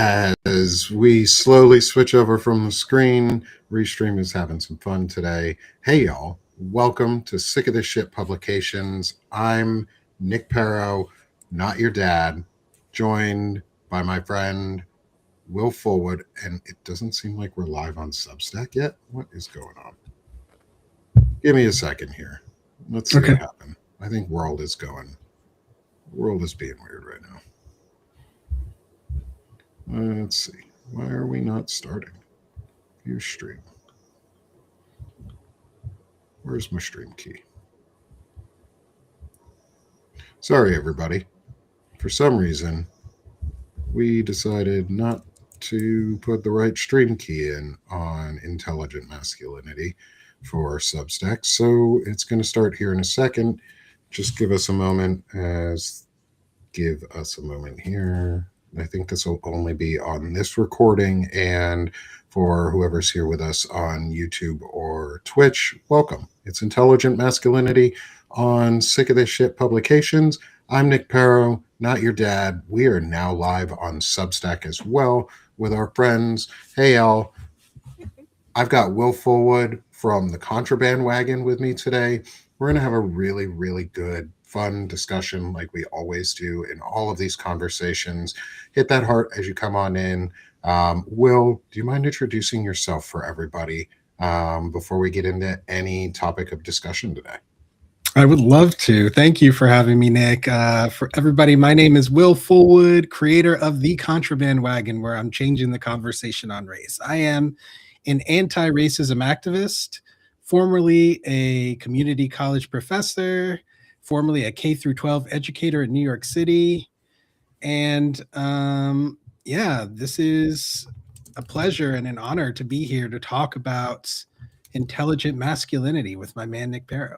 As we slowly switch over from the screen, Restream is having some fun today. Hey, y'all. Welcome to Sick of This Shit Publications. I'm Nick Paro, not your dad, joined by my friend Will Fullwood. And it doesn't seem like we're live on Substack yet. What is going on? Give me a second here. Let's see what happened. I think world is being weird right now. Let's see. Why are we not starting? View stream. Where's my stream key? Sorry, everybody. For some reason, we decided not to put the right stream key in on Intelligent Masculinity for Substack. So it's going to start here in a second. Just give us a moment here. I think this will only be on this recording, and for whoever's here with us on YouTube or Twitch, welcome. It's Intelligent Masculinity on Sick of This Shit Publications. I'm Nick Paro, not your dad. We are now live on Substack as well with our friends. Hey, y'all. I've got Will Fullwood from the Contraband Wagon with me today. We're going to have a really, really good, fun discussion like we always do in all of these conversations. Hit that heart as you come on in. Will, do you mind introducing yourself for everybody before we get into any topic of discussion today? I would love to. Thank you for having me, Nick. For everybody, my name is Will Fullwood, creator of The Contraband Wagon, where I'm changing the conversation on race. I am an anti-racism activist, formerly a community college professor, formerly a K through 12 educator in New York City. And this is a pleasure and an honor to be here to talk about intelligent masculinity with my man, Nick Paro.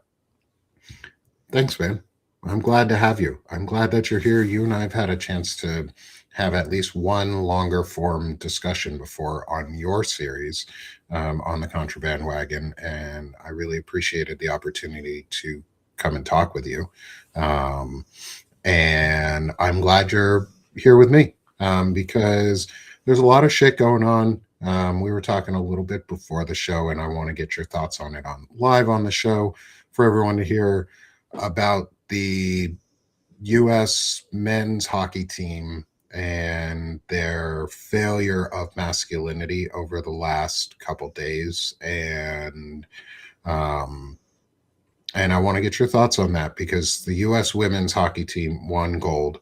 Thanks, man. I'm glad to have you. I'm glad that you're here. You and I have had a chance to have at least one longer form discussion before on your series on the Contraband Wagon, and I really appreciated the opportunity to come and talk with you. And I'm glad you're here with me because there's a lot of shit going on. We were talking a little bit before the show, and I want to get your thoughts on it live on the show for everyone to hear about the U.S. men's hockey team and their failure of masculinity over the last couple days. And I want to get your thoughts on that because the U.S. women's hockey team won gold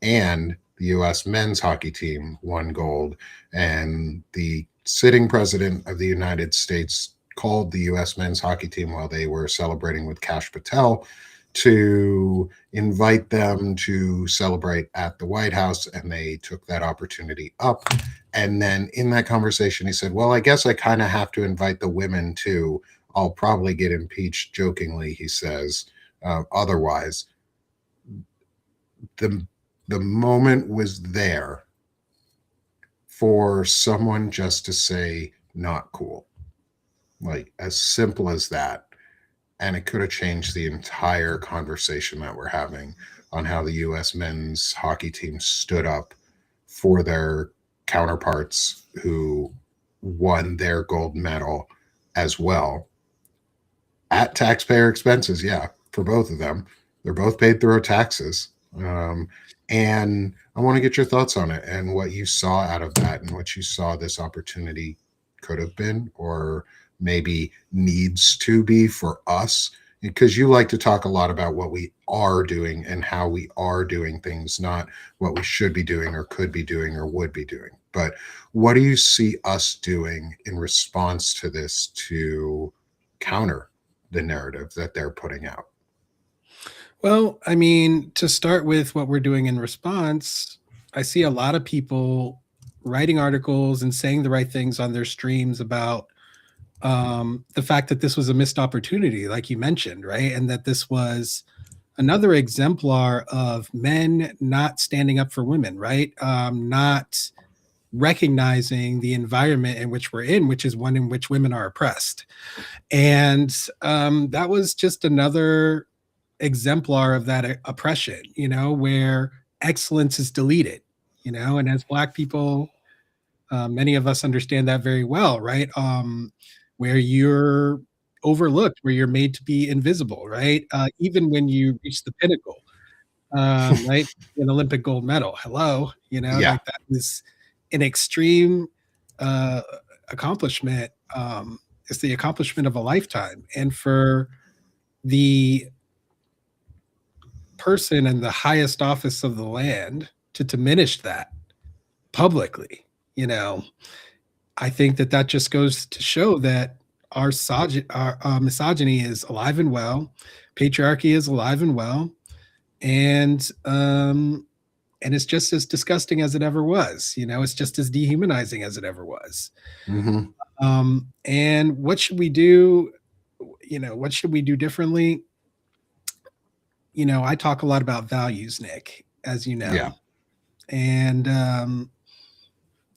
and the U.S. men's hockey team won gold. And the sitting president of the United States called the U.S. men's hockey team while they were celebrating with Kash Patel to invite them to celebrate at the White House, and they took that opportunity up. And then in that conversation, he said, well, I guess I kind of have to invite the women too. I'll probably get impeached, jokingly, he says. Otherwise, the moment was there for someone just to say, not cool. Like, as simple as that. And it could have changed the entire conversation that we're having on how the U.S. men's hockey team stood up for their counterparts who won their gold medal as well at taxpayer expenses. Yeah, for both of them. They're both paid through our taxes. And I want to get your thoughts on it and what you saw out of that and what you saw this opportunity could have been or maybe needs to be for us, because you like to talk a lot about what we are doing and how we are doing things, not what we should be doing or could be doing or would be doing. But what do you see us doing in response to this to counter the narrative that they're putting out? Well, I mean, to start with what we're doing in response, I see a lot of people writing articles and saying the right things on their streams about the fact that this was a missed opportunity, like you mentioned, right? And that this was another exemplar of men not standing up for women, right? Not recognizing the environment in which we're in, which is one in which women are oppressed. And that was just another exemplar of that oppression, where excellence is deleted, and as Black people, Many of us understand that very well, right? Where you're overlooked, where you're made to be invisible, right? Even when you reach the pinnacle, right? An Olympic gold medal. Hello, Yeah. like that is an extreme uh, accomplishment. It's the accomplishment of a lifetime. And for the person in the highest office of the land to diminish that publicly, I think that just goes to show that our misogyny is alive and well, patriarchy is alive and well, and it's just as disgusting as it ever was. It's just as dehumanizing as it ever was. Mm-hmm. And what should we do? What should we do differently? I talk a lot about values, Nick, as you know. Yeah. And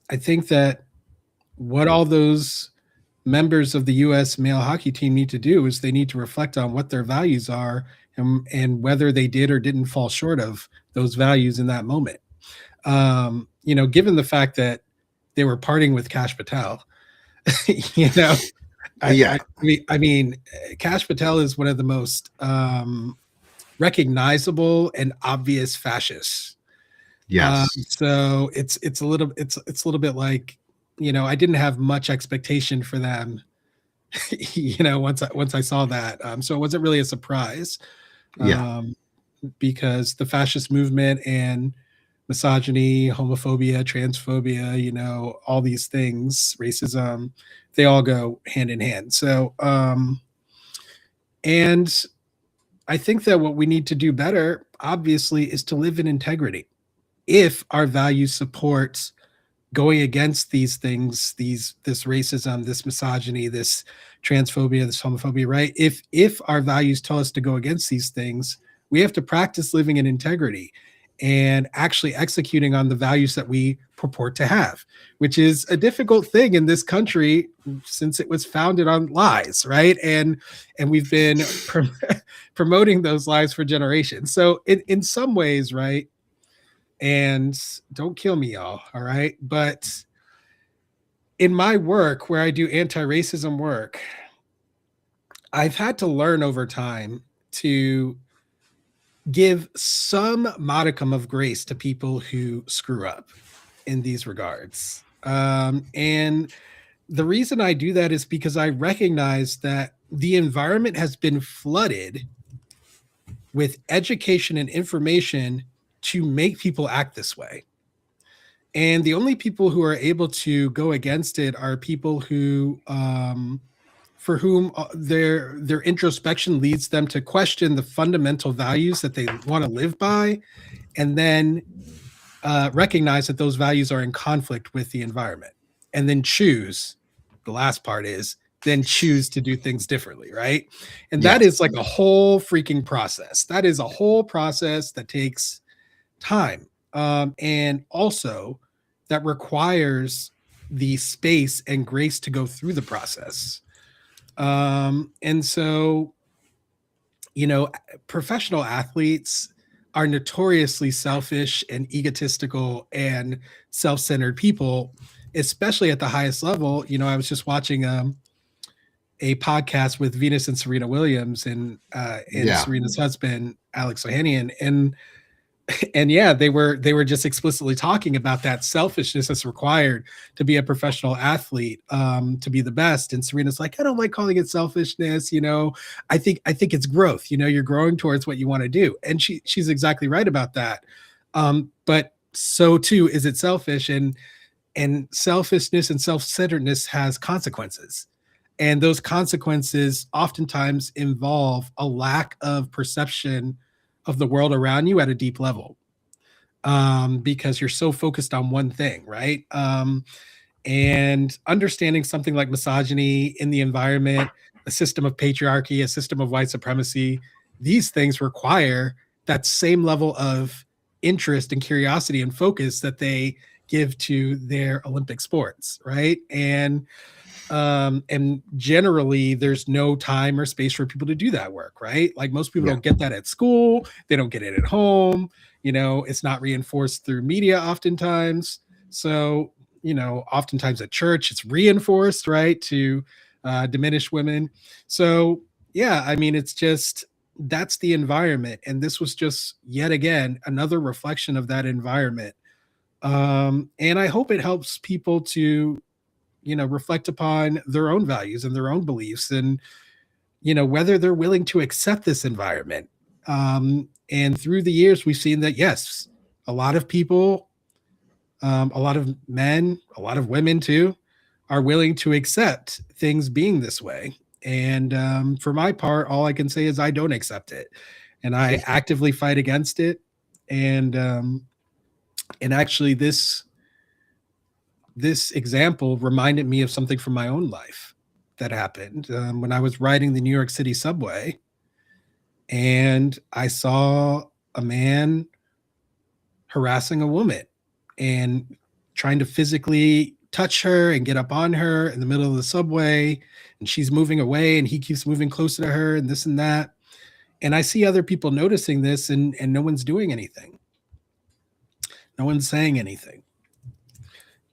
I think that what all those members of the U.S. male hockey team need to do is they need to reflect on what their values are and whether they did or didn't fall short of those values in that moment. Given the fact that they were parting with Kash Patel, Yeah. I mean, Kash Patel is one of the most recognizable and obvious fascists. Yes. So it's a little bit like, I didn't have much expectation for them, once I saw that. So it wasn't really a surprise. Yeah. Because the fascist movement and misogyny, homophobia, transphobia, all these things, racism, they all go hand in hand. So, and I think that what we need to do better, obviously, is to live in integrity. If our values supports going against these things, this racism, this misogyny, this transphobia, this homophobia, right? If our values tell us to go against these things, we have to practice living in integrity and actually executing on the values that we purport to have, which is a difficult thing in this country since it was founded on lies, right? And we've been promoting those lies for generations. So in some ways, right? And don't kill me, y'all, all right? But in my work, where I do anti-racism work, I've had to learn over time to give some modicum of grace to people who screw up in these regards. And the reason I do that is because I recognize that the environment has been flooded with education and information to make people act this way. And the only people who are able to go against it are people who for whom their introspection leads them to question the fundamental values that they want to live by, and then recognize that those values are in conflict with the environment, and then choose. The last part is then choose to do things differently, right? And that is like a whole freaking process. That is a whole process that takes time, and also that requires the space and grace to go through the process. And so, professional athletes are notoriously selfish and egotistical and self-centered people, especially at the highest level. I was just watching a podcast with Venus and Serena Williams and Serena's husband, Alex Ohanian. And yeah, they were just explicitly talking about that selfishness that's required to be a professional athlete, to be the best. And Serena's like, I don't like calling it selfishness. I think it's growth. You're growing towards what you want to do. And she's exactly right about that. But so too is it selfish, and selfishness and self-centeredness has consequences. And those consequences oftentimes involve a lack of perception of the world around you at a deep level, because you're so focused on one thing, right? And understanding something like misogyny in the environment, a system of patriarchy, a system of white supremacy, these things require that same level of interest and curiosity and focus that they give to their Olympic sports, right? And generally there's no time or space for people to do that work, right? Like most people don't get that at school, they don't get it at home, it's not reinforced through media oftentimes. So oftentimes at church, it's reinforced, right, to diminish women. So, yeah, I mean, it's just that's the environment. And this was just yet again another reflection of that environment. And I hope it helps people to, reflect upon their own values and their own beliefs and, whether they're willing to accept this environment. And through the years, we've seen that, yes, a lot of people, a lot of men, a lot of women too, are willing to accept things being this way. And for my part, all I can say is I don't accept it, and I actively fight against it. And actually, this example reminded me of something from my own life that happened when I was riding the New York City subway, and I saw a man harassing a woman and trying to physically touch her and get up on her in the middle of the subway. And she's moving away and he keeps moving closer to her and this and that. And I see other people noticing this, and no one's doing anything. No one's saying anything.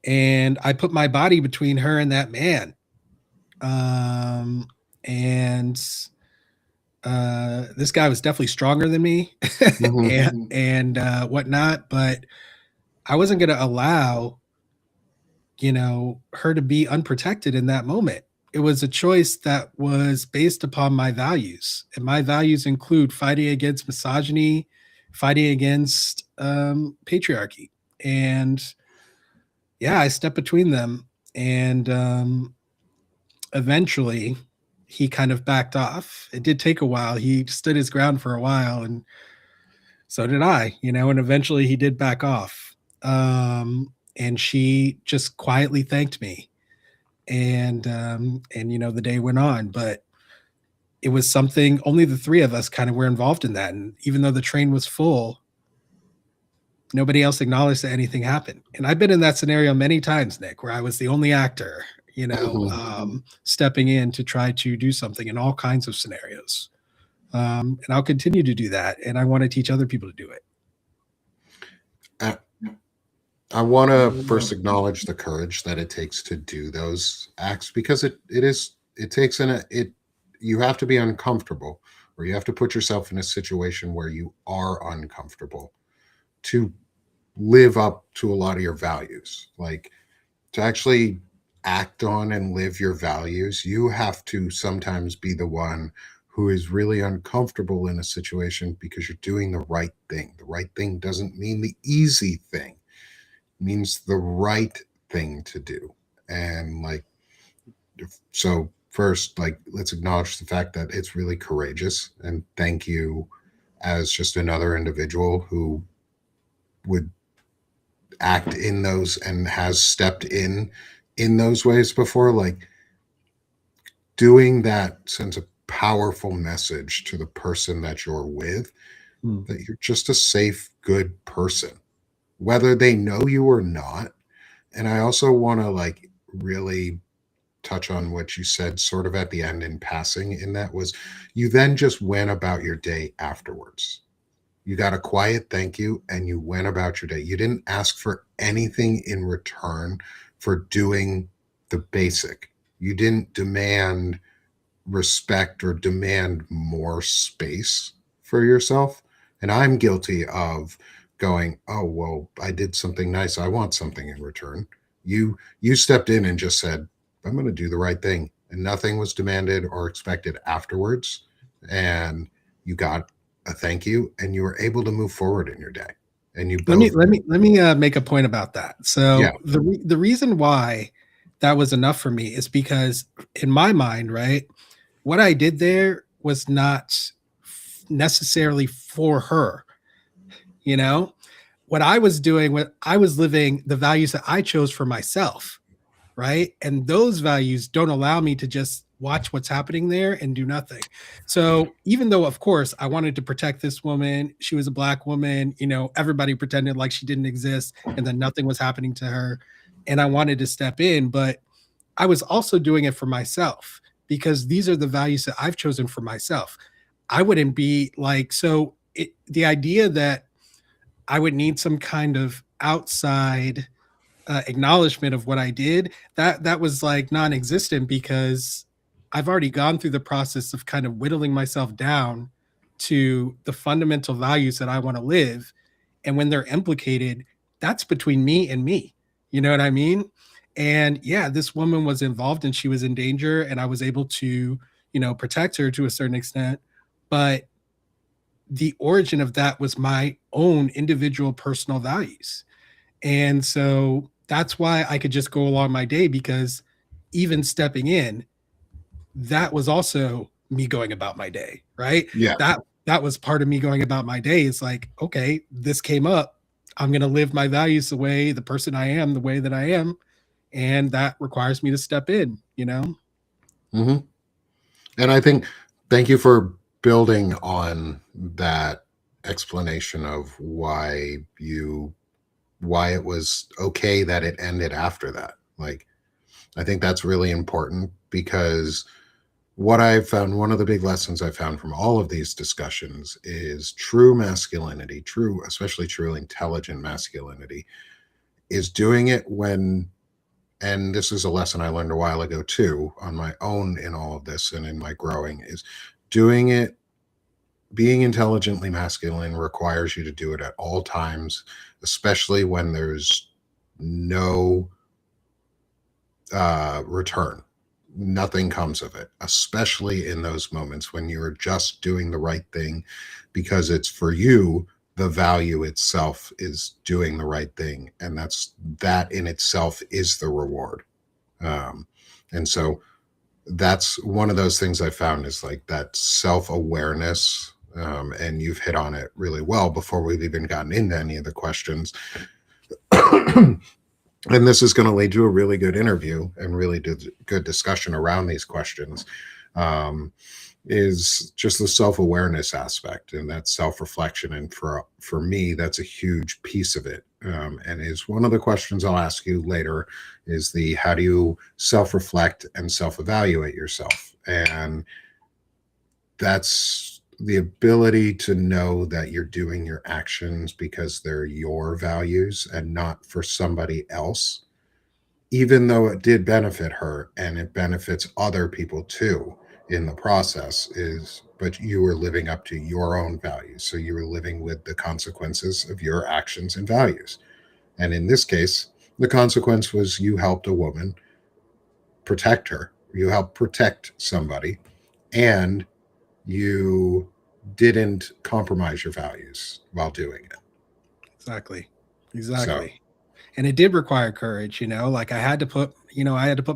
And I put my body between her and that man. And this guy was definitely stronger than me and whatnot, but I wasn't going to allow, her to be unprotected in that moment. It was a choice that was based upon my values, and my values include fighting against misogyny, fighting against patriarchy. And yeah, I stepped between them, and eventually he kind of backed off. It did take a while. He stood his ground for a while, and so did I, and eventually he did back off. And she just quietly thanked me. And the day went on, but it was something only the three of us kind of were involved in that. And even though the train was full, nobody else acknowledged that anything happened. And I've been in that scenario many times, Nick, where I was the only actor, stepping in to try to do something in all kinds of scenarios. And I'll continue to do that. And I want to teach other people to do it. I want to first acknowledge the courage that it takes to do those acts, because you have to be uncomfortable, or you have to put yourself in a situation where you are uncomfortable to live up to a lot of your values. Like, to actually act on and live your values, you have to sometimes be the one who is really uncomfortable in a situation because you're doing the right thing. The right thing doesn't mean the easy thing. It means the right thing to do. And so first, let's acknowledge the fact that it's really courageous, and thank you as just another individual who would act in those and has stepped in those ways before. Doing that sends a powerful message to the person that you're with, that you're just a safe, good person, whether they know you or not. And I also want to really touch on what you said sort of at the end in passing, and that was, you then just went about your day afterwards. You got a quiet thank you and you went about your day. You didn't ask for anything in return for doing the basic. You didn't demand respect or demand more space for yourself. And I'm guilty of going, oh, well, I did something nice, I want something in return. You stepped in and just said, I'm going to do the right thing. And nothing was demanded or expected afterwards. And you got a thank you, and you were able to move forward in your day. And you both let me make a point about that. So yeah. The reason why that was enough for me is because in my mind, right, what I did there was not necessarily for her. What I was doing, I was living the values that I chose for myself, right? And those values don't allow me to just watch what's happening there and do nothing. So even though, of course, I wanted to protect this woman, she was a Black woman, everybody pretended like she didn't exist and then nothing was happening to her. And I wanted to step in, but I was also doing it for myself, because these are the values that I've chosen for myself. I wouldn't be the idea that I would need some kind of outside acknowledgement of what I did, that was like non-existent, because I've already gone through the process of kind of whittling myself down to the fundamental values that I want to live. And when they're implicated, that's between me and me. You know what I mean? And yeah, this woman was involved and she was in danger, and I was able to, protect her to a certain extent. But the origin of that was my own individual personal values. And so that's why I could just go along my day, because even stepping in, that was also me going about my day, right? Yeah. That was part of me going about my day. It's like, okay, this came up. I'm going to live my values the way, the person I am, the way that I am, and that requires me to step in, Hmm. And I think, thank you for building on that explanation of why it was okay that it ended after that. Like, I think that's really important, because what I've found, one of the big lessons I found from all of these discussions, is true masculinity, especially true intelligent masculinity, is doing it when, and this is a lesson I learned a while ago too, on my own in all of this and in my growing, is doing it, being intelligently masculine requires you to do it at all times, especially when there's no return. Nothing comes of it, especially in those moments when you're just doing the right thing because it's for you. The value itself is doing the right thing, and that in itself is the reward. And so that's one of those things I found, is like that self-awareness. And you've hit on it really well before we've even gotten into any of the questions. And this is going to lead to a really good interview and really good discussion around these questions. Is just the self-awareness aspect and that self-reflection, and for me, that's a huge piece of it. And is one of the questions I'll ask you later, is the how do you self-reflect and self-evaluate yourself. And that's the ability to know that you're doing your actions because they're your values and not for somebody else, even though it did benefit her and it benefits other people too in the process, is but you were living up to your own values, so you were living with the consequences of your actions and values. And in this case, the consequence was you helped a woman protect her, you helped protect somebody, and you didn't compromise your values while doing it. Exactly. So Exactly. And it did require courage, like I had to put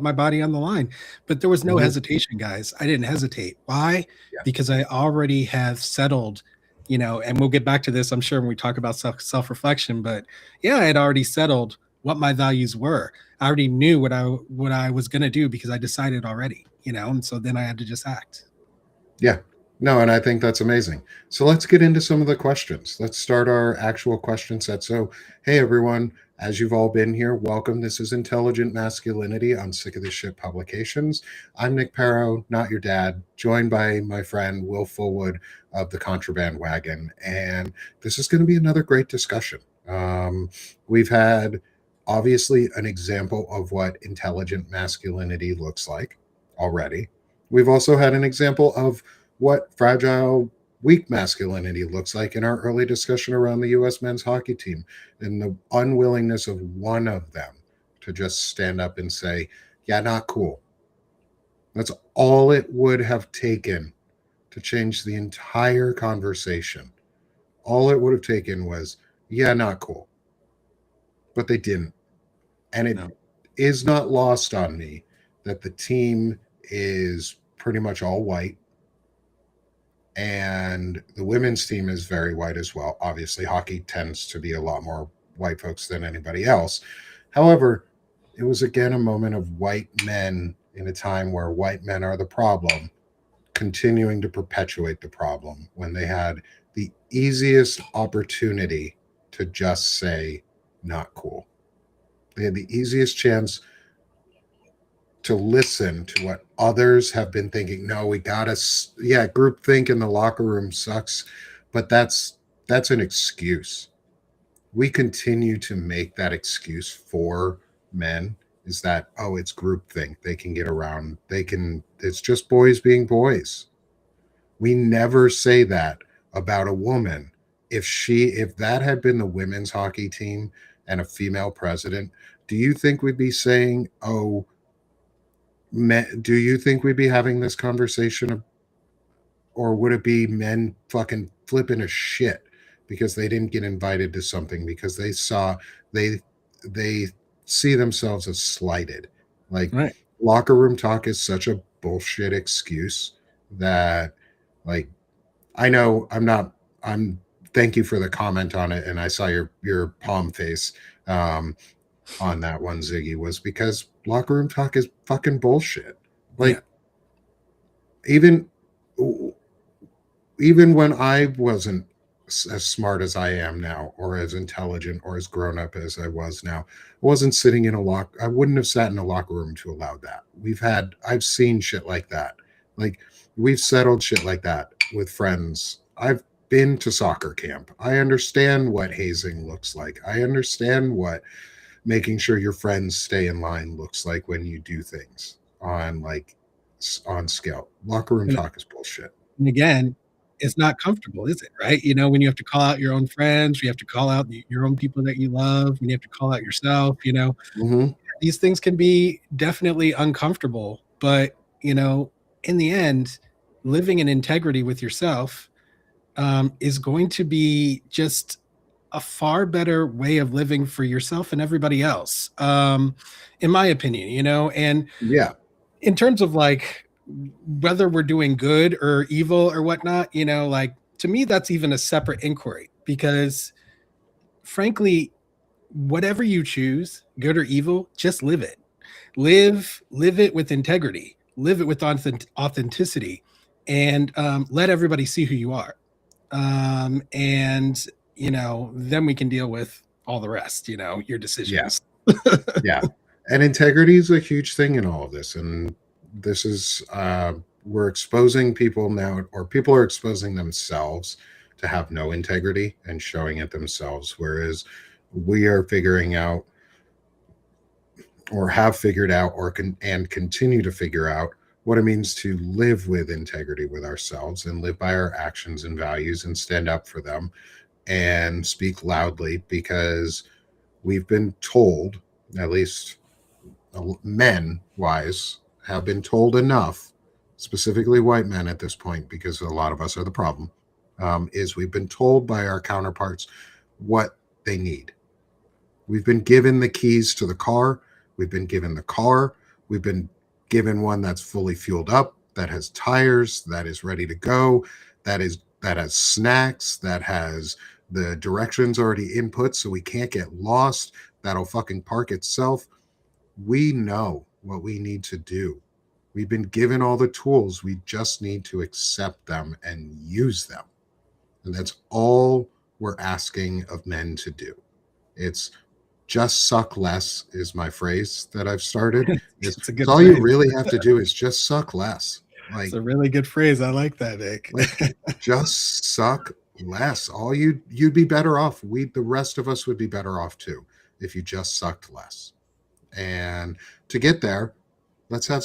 my body on the line, but there was no mhm, hesitation, guys. I didn't hesitate. Why? yeah, Because I already have settled, and we'll get back to this, I'm sure, when we talk about self-reflection, but yeah, I had already settled what my values were. I already knew what I was going to do, because I decided already, and so then I had to just act. yeah. No, and I think that's amazing. So let's get into some of the questions. Let's start our actual question set. So, hey everyone, as you've all been here, welcome. This is Intelligent Masculinity on Sick of This Shit Publications. I'm Nick Paro, not your dad, joined by my friend Will Fullwood of the Contraband Wagon. And this is going to be another great discussion. We've had obviously an example of what intelligent masculinity looks like already. We've also had an example of what fragile, weak masculinity looks like in our early discussion around the U.S. men's hockey team, and the unwillingness of one of them to just stand up and say, yeah, not cool. That's all it would have taken to change the entire conversation. All it would have taken was, yeah, not cool. But they didn't. And it No. is not lost on me that the team is pretty much all white, and the women's team is very white as well. Obviously, hockey tends to be a lot more white folks than anybody else. However, it was again a moment of white men in a time where white men are the problem, continuing to perpetuate the problem when they had the easiest opportunity to just say, not cool. They had the easiest chance to listen to what others have been thinking. No, we gotta, yeah, group think in the locker room sucks, but that's an excuse. we continue to make that excuse for men, is that, oh, it's groupthink, they can get around, they can, it's just boys being boys. We never say that about a woman. If that had been the women's hockey team and a female president, do you think we'd be saying, oh, men, do you think we'd be having this conversation, or would it be men fucking flipping a shit because they didn't get invited to something because they they see themselves as slighted? Like, Right. locker room talk is such a bullshit excuse that, like, I know I'm thank you for the comment on it, and I saw your palm face um on that one, Ziggy, was because locker room talk is fucking bullshit. Yeah. Like, even even when I wasn't as smart as I am now, or as intelligent or as grown up as I was now, I wasn't sitting in a lock. I wouldn't have sat in a locker room to allow that. I've seen shit like that. Like, we've settled shit like that with friends. I've been to soccer camp. I understand what hazing looks like. I understand what making sure your friends stay in line looks like when you do things on, like, on scale. Locker room And, talk is bullshit. and again, it's not comfortable, is it? Right. You know, when you have to call out your own friends, you have to call out your own people that you love, when you have to call out yourself, Mm-hmm. these things can be definitely uncomfortable. But, in the end, living in integrity with yourself is going to be just a far better way of living for yourself and everybody else, in my opinion, and Yeah. in terms of like whether we're doing good or evil or whatnot, like to me, that's even a separate inquiry because frankly, whatever you choose, good or evil, just live it. Live it with integrity, live it with authenticity, and let everybody see who you are. And then we can deal with all the rest, your Yeah. decisions. Yeah. And integrity is a huge thing in all of this. And this is, we're exposing people now, or people are exposing themselves to have no integrity and showing it themselves. Whereas we are figuring out, or have figured out, and continue to figure out what it means to live with integrity with ourselves and live by our actions and values and stand up for them and speak loudly, because we've been told, at least men wise, have been told enough, specifically white men at this point, because a lot of us are the problem, is we've been told by our counterparts what they need. We've been given the keys to the car. We've been given the car. We've been given one that's fully fueled up, that has tires, that is ready to go, that has snacks, that has the directions already input so we can't get lost, that'll fucking park itself. We know what we need to do. We've been given all the tools. We just need to accept them and use them. And that's all we're asking of men to do. It's just suck less, is my phrase that I've started. It's a It's good all you phrase. really have to do is just suck less. It's Like, a really good phrase. I like that, Nick. just suck less. All you'd be better off. The rest of us would be better off too if you just sucked less. And to get there, let's have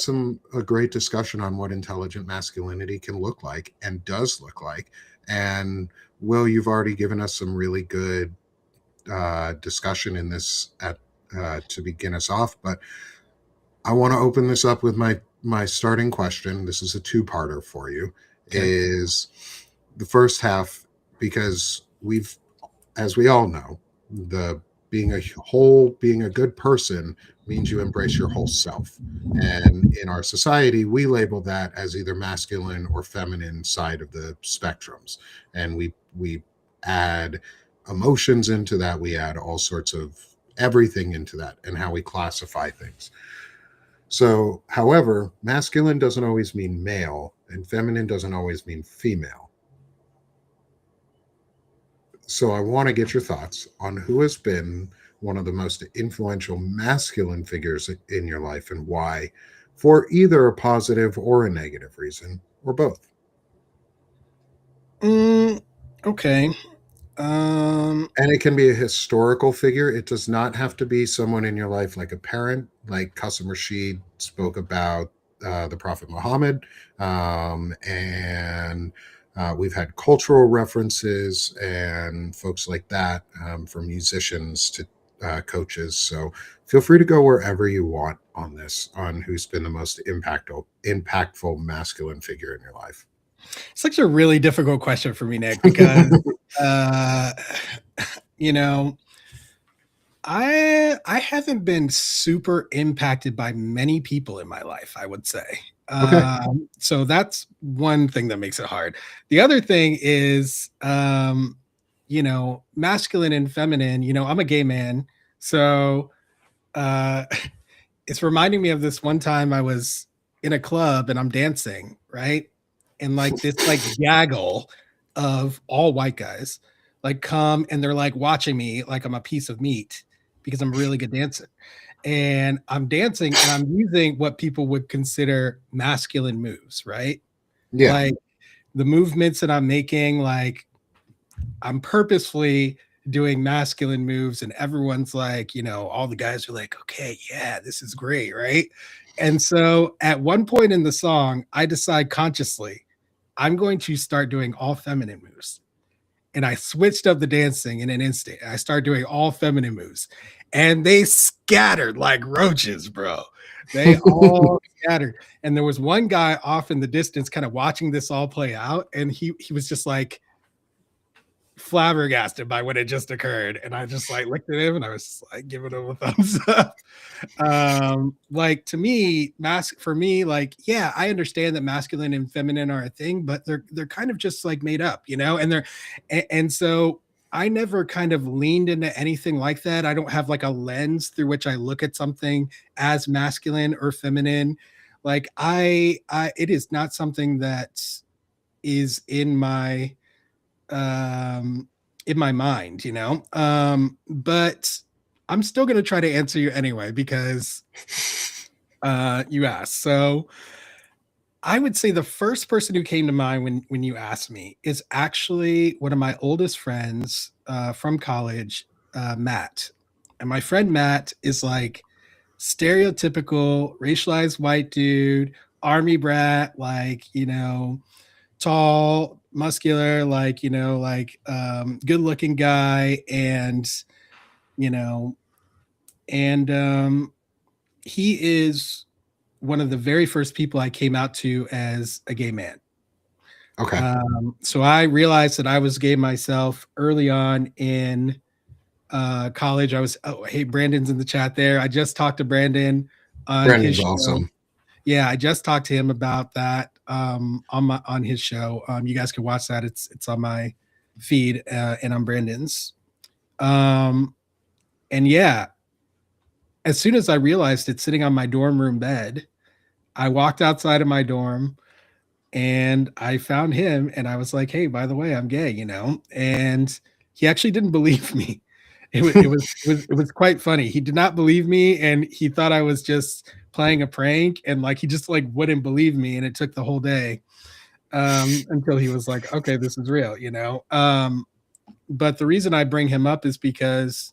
a great discussion on what intelligent masculinity can look like and does look like. And Will, you've already given us some really good discussion in this to begin us off, but I want to open this up with my starting question. This is a two-parter for you. Okay. Is the first half, because as we all know, the being a good person means you embrace your whole self. And in our society, we label that as either masculine or feminine side of the spectrums. And we add emotions into that. We add all sorts of everything into that, and how we classify things. So, however, masculine doesn't always mean male, and feminine doesn't always mean female. So I want to get your thoughts on who has been one of the most influential masculine figures in your life, and why, for either a positive or a negative reason, or both. Mm, okay. And it can be a historical figure. It does not have to be someone in your life like a parent, like Qasim Rashid spoke about the Prophet Muhammad. And we've had cultural references and folks like that, from musicians to coaches. So feel free to go wherever you want on this, on who's been the most impactful masculine figure in your life. Such a really difficult question for me, Nick, because uh, you know, I haven't been super impacted by many people in my life, I would say. Okay. So that's one thing that makes it hard. The other thing is, masculine and feminine. I'm a gay man, so uh, it's reminding me of this one time I was in a club and I'm dancing, right? And like this like gaggle of all white guys like come and they're like watching me like I'm a piece of meat because I'm a really good dancer. And I'm dancing and I'm using what people would consider masculine moves, right? Yeah. Like the movements that I'm making, like I'm purposefully doing masculine moves, and everyone's like, all the guys are like, okay, yeah, this is great, right? And so at one point in the song, I decide consciously, I'm going to start doing all feminine moves. And I switched up the dancing in an instant. I started doing all feminine moves, and they scattered like roaches, bro. They all scattered. And there was one guy off in the distance kind of watching this all play out, and he was just like, flabbergasted by what had just occurred, and I just like looked at him and I was like giving him a thumbs up. Like to me, for me, like, yeah, I understand that masculine and feminine are a thing, but they're kind of just like made up, and so I never kind of leaned into anything like that. I don't have like a lens through which I look at something as masculine or feminine. Like I it is not something that is um in my mind, but I'm still going to try to answer you anyway because you asked. So I would say the first person who came to mind when you asked me is actually one of my oldest friends from college, Matt. And my friend Matt is like stereotypical racialized white dude, army brat, like, tall, muscular, like, good looking guy. You know, and he is one of the very first people I came out to as a gay man. Okay. So I realized that I was gay myself early on in college. Hey, Brandon's in the chat there. I just talked to Brandon on his Brandon's show. awesome. Yeah, I just talked to him about that on his show. You guys can watch that. It's on my feed and on Brandon's. And yeah, as soon as I realized it sitting on my dorm room bed, I walked outside of my dorm and I found him and I was like, "Hey, by the way, I'm gay," And he actually didn't believe me. It was quite funny. He did not believe me and he thought I was just playing a prank, and like he just like wouldn't believe me, and it took the whole day until he was like, "Okay, this is real." But the reason I bring him up is because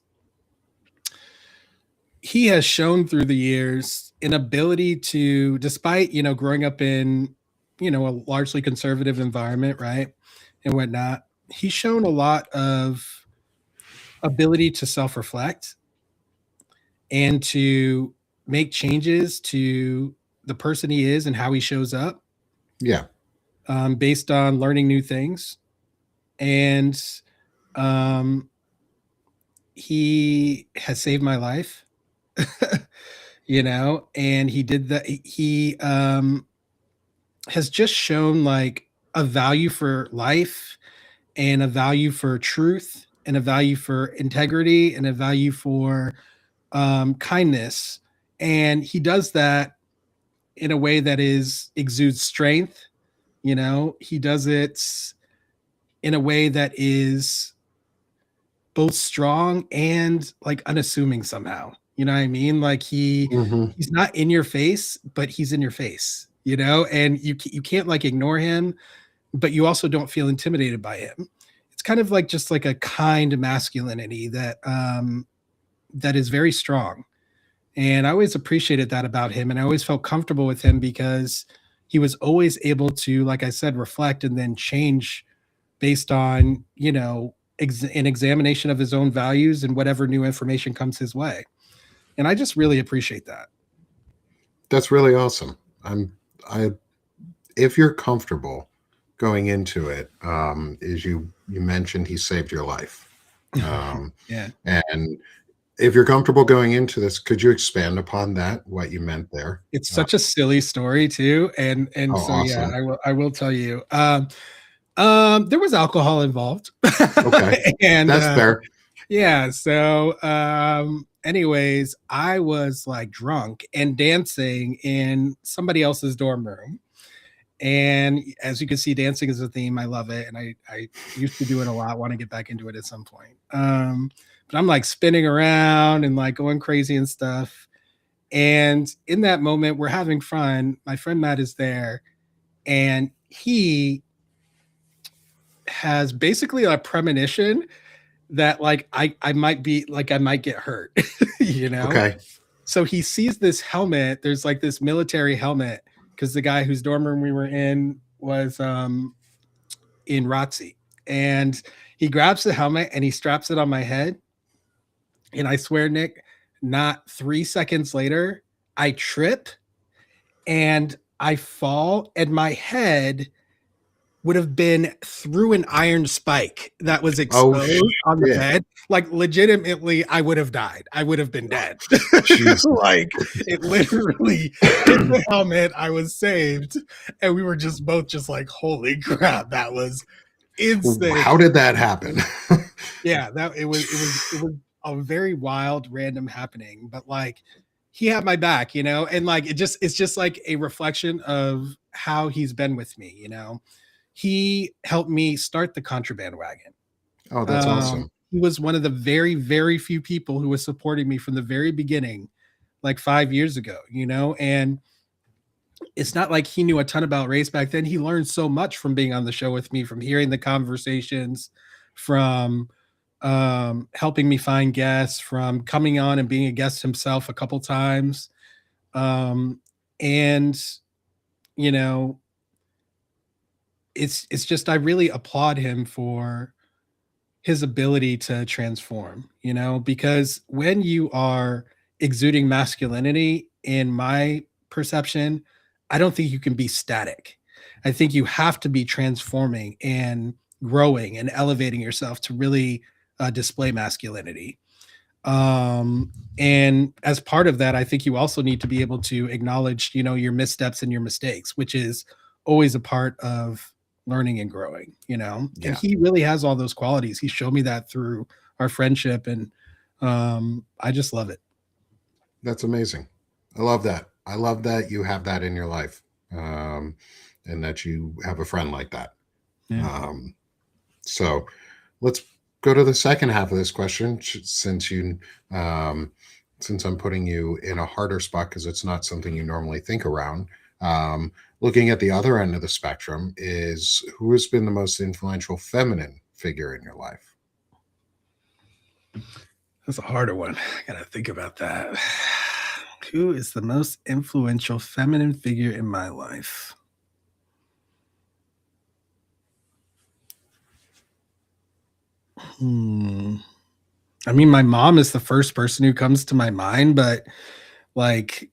he has shown through the years an ability to, despite growing up in a largely conservative environment, right, and whatnot, he's shown a lot of ability to self-reflect and to make changes to the person he is and how he shows up, Yeah. based on learning new things. And um, he has saved my life. And he did that. He has just shown like a value for life and a value for truth and a value for integrity and a value for kindness. And he does that in a way that exudes strength. He does it in a way that is both strong and like unassuming somehow. You know what I mean? Like Mm-hmm. he's not in your face, but he's in your face, and you can't like ignore him, but you also don't feel intimidated by him. It's it's kind of like just like a kind masculinity that that is very strong. And I always appreciated that about him. And I always felt comfortable with him because he was always able to, like I said, reflect and then change based on, an examination of his own values and whatever new information comes his way. And I just really appreciate that. That's really awesome. I if you're comfortable going into it, as you mentioned, he saved your life. Yeah. And if you're comfortable going into this, could you expand upon that, what you meant there? It's such a silly story too. And Oh, so yeah, awesome. I will tell you. There was alcohol involved. Okay. And That's fair. yeah, so anyways, I was like drunk and dancing in somebody else's dorm room. And as you can see, dancing is a theme. I love it. And I used to do it a lot, want to get back into it at some point. But I'm like spinning around and like going crazy and stuff. And in that moment, we're having fun. My friend Matt is there, and he has basically a premonition that like I might be like I might get hurt, Okay. So he sees this helmet. There's like this military helmet because the guy whose dorm room we were in was in ROTC. And he grabs the helmet and he straps it on my head. And I swear, Nick, not 3 seconds later, I trip and I fall, and my head would have been through an iron spike that was Oh exposed on the shit. bed. Like legitimately, I would have died. I would have been dead. Jesus. Like it literally hit the helmet. I was saved, and we were just both just like, "Holy crap, that was insane!" How did that happen? Yeah, that it was a very wild, random happening. But like, he had my back, and like it's just like a reflection of how he's been with me. He helped me start the contraband wagon. Oh, that's awesome. He was one of the very, very few people who was supporting me from the very beginning, like 5 years ago, and it's not like he knew a ton about race back then. He learned so much from being on the show with me, from hearing the conversations, from helping me find guests, from coming on and being a guest himself a couple times. And, it's just I really applaud him for his ability to transform, because when you are exuding masculinity, in my perception, I don't think you can be static. I think you have to be transforming and growing and elevating yourself to really display masculinity. And as part of that, I think you also need to be able to acknowledge, your missteps and your mistakes, which is always a part of learning and growing, Yeah. and he really has all those qualities. He showed me that through our friendship, and I just love it. That's amazing. I love that. I love that you have that in your life, and that you have a friend like that. Yeah. So let's go to the second half of this question, since I'm putting you in a harder spot because it's not something you normally think around. Looking at the other end of the spectrum is, who has been the most influential feminine figure in your life? That's a harder one. I gotta think about that. Who is the most influential feminine figure in my life? I mean, my mom is the first person who comes to my mind, but like,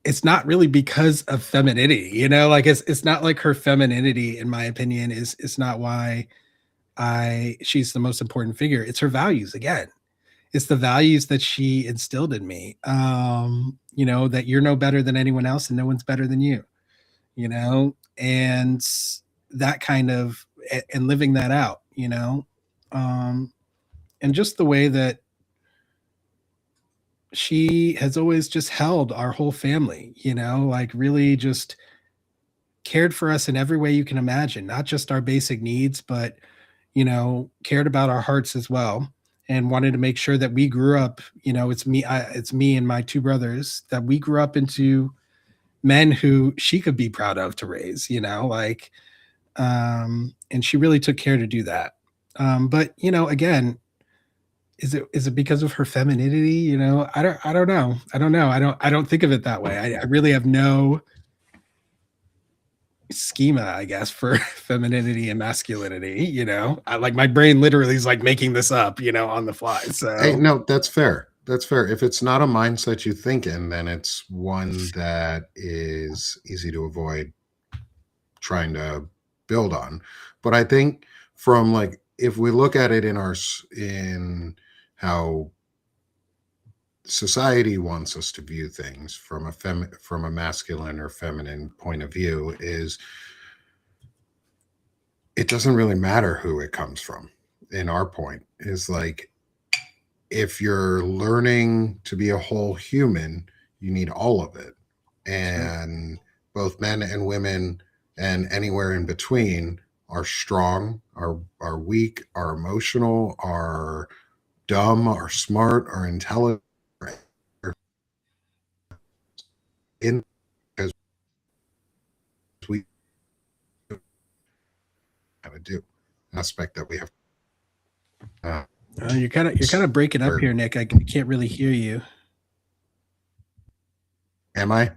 it's not really because of femininity, like it's not like her femininity, in my opinion, is not why she's the most important figure. It's her values again. It's the values that she instilled in me. That you're no better than anyone else and no one's better than you, and that kind of, and living that out, and just the way that she has always just held our whole family, like really just cared for us in every way you can imagine, not just our basic needs, but, cared about our hearts as well, and wanted to make sure that we grew up, it's me and my two brothers, that we grew up into men who she could be proud of to raise, and she really took care to do that. But again, is it because of her femininity? I don't know. I don't think of it that way. I really have no schema, I guess, for femininity and masculinity. Like my brain literally is like making this up, on the fly. Hey, So no, that's fair. That's fair. If it's not a mindset you think in, then it's one that is easy to avoid trying to build on. But I think from like if we look at it in how society wants us to view things from from a masculine or feminine point of view, is it doesn't really matter who it comes from. In our point is like, if you're learning to be a whole human, you need all of it. sure. And both men and women and anywhere in between are strong, are weak, are emotional, are dumb, are smart, are intelligent, in because we have to do aspect that we have. Uh, You're kind of breaking up or here, Nick. I can't really hear you. am I?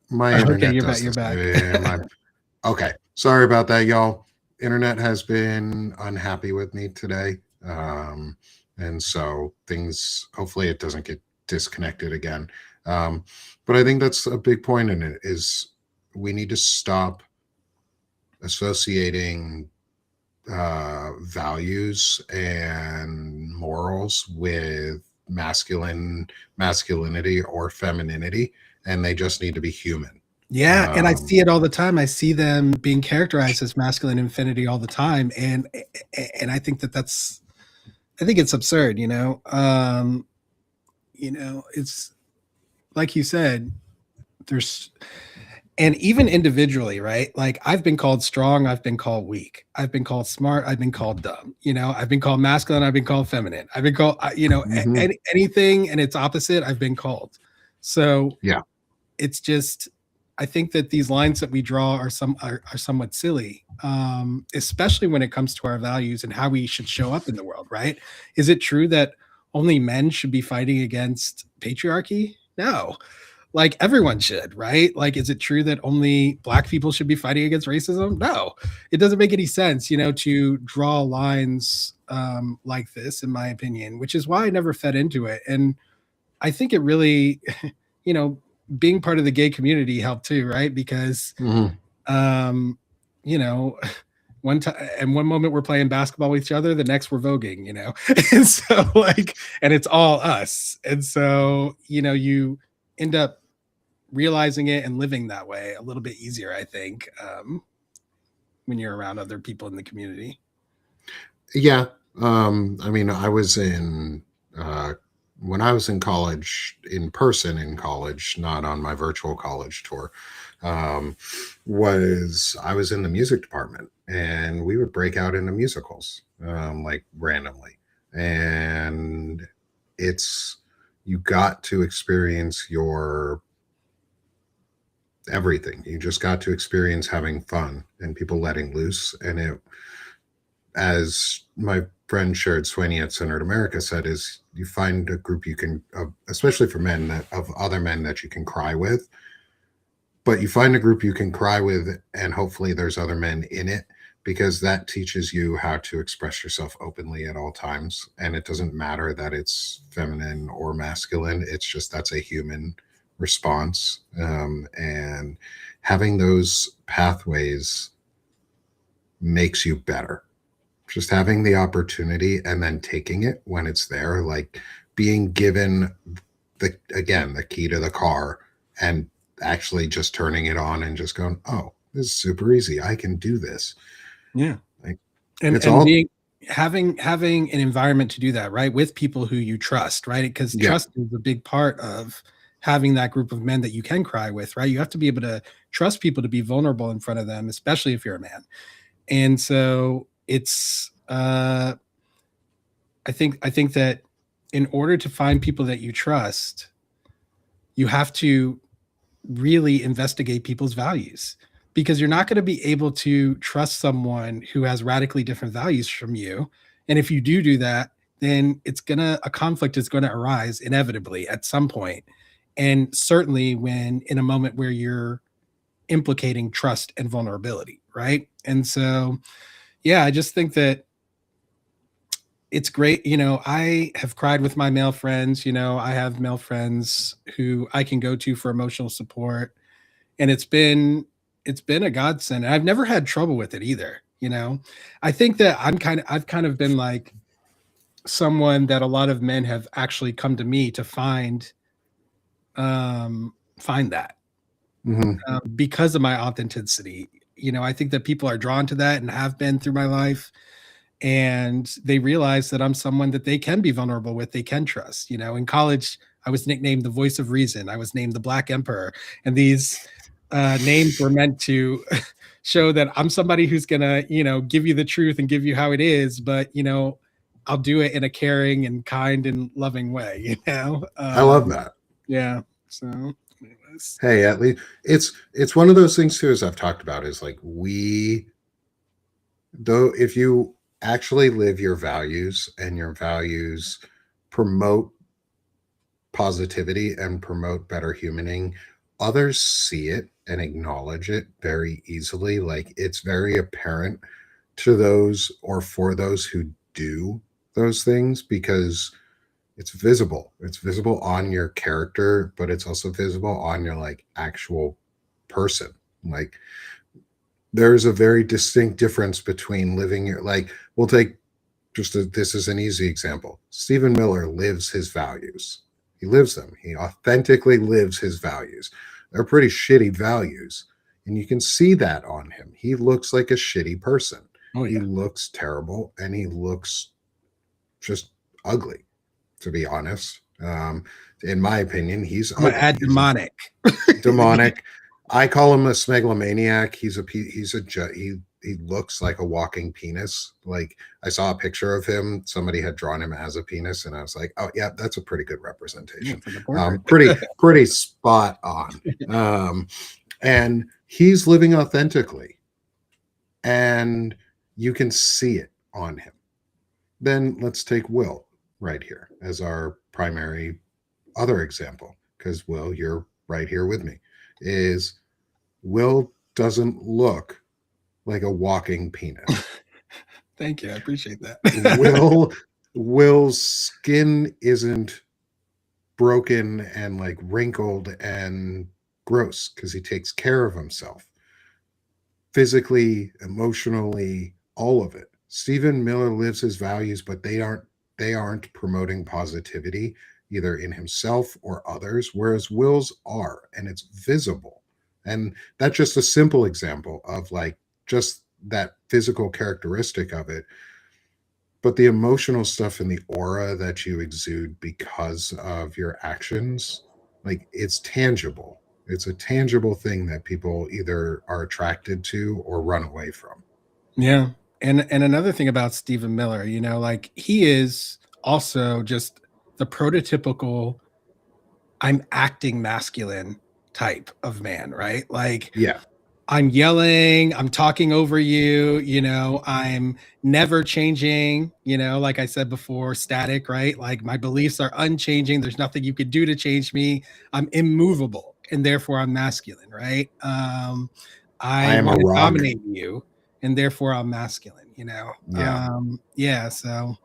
My Okay, internet you're back. does You're this. back. Am I? Okay. Sorry about that, y'all. Internet has been unhappy with me today. And so things, hopefully it doesn't get disconnected again. But I think that's a big point in it is we need to stop associating values and morals with masculinity or femininity, and they just need to be human. Yeah, and I see Um, it all the time. I see them being characterized as masculine infinity all the time, and I think I think it's absurd. It's like you said. There's And even individually, right? Like I've been called strong, I've been called weak, I've been called smart, I've been called dumb. I've been called masculine, I've been called feminine, I've been called, mhm. anything and its opposite. I've been called. So Yeah. it's just I think that these lines that we draw are somewhat silly, especially when it comes to our values and how we should show up in the world. Right? Is it true that only men should be fighting against patriarchy? No, like everyone should, right? Like, is it true that only black people should be fighting against racism? No, it doesn't make any sense, to draw lines like this, in my opinion, which is why I never fed into it. And I think it really, you know, being part of the gay community helped too, right? Because, Mhm. um, you know, one time and one moment we're playing basketball with each other, the next we're voguing, and so like, and it's all us. And so, you end up realizing it and living that way a little bit easier, I think, when you're around other people in the community. Yeah. I mean, uh, when I was in college, in person in college, not on my virtual college tour, um, I was in the music department and we would break out into musicals, like randomly. And it's, you got to experience your everything. You just got to experience having fun and people letting loose. And it, as my friend Shared Sweeney at Centered America said, is you find a group you can, especially for men, that of other men that you can cry with. But you find a group you can cry with, and hopefully there's other men in it, because that teaches you how to express yourself openly at all times. And it doesn't matter that it's feminine or masculine. It's just that's a human response. And having those pathways makes you better, just having the opportunity and then taking it when it's there, like being given the key to the car and actually just turning it on and just going, oh, this is super easy, I can do this. Yeah. Like, and it's and all, being having an environment to do that, right, with people who you trust, right? Because yeah. trust is a big part of having that group of men that you can cry with, right? You have to be able to trust people to be vulnerable in front of them, especially if you're a man. And so it's I think that in order to find people that you trust, you have to really investigate people's values. because you're not going to be able to trust someone who has radically different values from you. And if you do that, then a conflict is going to arise inevitably at some point. And certainly when in a moment where you're implicating trust and vulnerability, right? And so, yeah, I just think that it's great. I have cried with my male friends. I have male friends who I can go to for emotional support, and it's been a godsend. I've never had trouble with it either. I think that I've kind of been like someone that a lot of men have actually come to me to find that because of my authenticity. I think that people are drawn to that and have been through my life, and they realize that I'm someone that they can be vulnerable with, they can trust. In college, I was nicknamed the voice of reason. I was named the Black Emperor, and these names were meant to show that I'm somebody who's gonna, give you the truth and give you how it is, but I'll do it in a caring and kind and loving way. I love that. Yeah. So, anyways. Hey, at least it's one of those things too, as I've talked about, is like if you actually live your values and your values promote positivity and promote better humaning, others see it and acknowledge it very easily. Like it's very apparent to those or for those who do those things, because it's visible. It's visible on your character, but it's also visible on your like actual person. Like there's a very distinct difference between living your, like, we'll take this is an easy example. Stephen Miller lives his values. He lives them. He authentically lives his values. They're pretty shitty values, and you can see that on him. He looks like a shitty person. Oh, yeah. He looks terrible, and he looks just ugly, to be honest. In my opinion, he's add demonic. Demonic. I call him a smegalomaniac. He looks like a walking penis. Like I saw a picture of him. Somebody had drawn him as a penis, and I was like, oh yeah, that's a pretty good representation. Pretty spot on. And he's living authentically, and you can see it on him. Then let's take Will right here as our primary other example, because Will, you're right here with me. Is Will doesn't look like a walking penis. Thank you. I appreciate that. Will's skin isn't broken and like wrinkled and gross because he takes care of himself. Physically, emotionally, all of it. Stephen Miller lives his values, but they aren't promoting positivity either in himself or others, whereas Will's are, and it's visible. And that's just a simple example of like just that physical characteristic of it. But the emotional stuff and the aura that you exude because of your actions, like it's tangible. It's a tangible thing that people either are attracted to or run away from. Yeah. And another thing about Stephen Miller, like he is also just the prototypical I'm acting masculine type of man, right? Like, yeah, I'm yelling, I'm talking over you, I'm never changing, like I said before, static, right? Like my beliefs are unchanging. There's nothing you could do to change me. I'm immovable, and therefore I'm masculine, right? I want to dominate you, and therefore I'm masculine, Yeah. So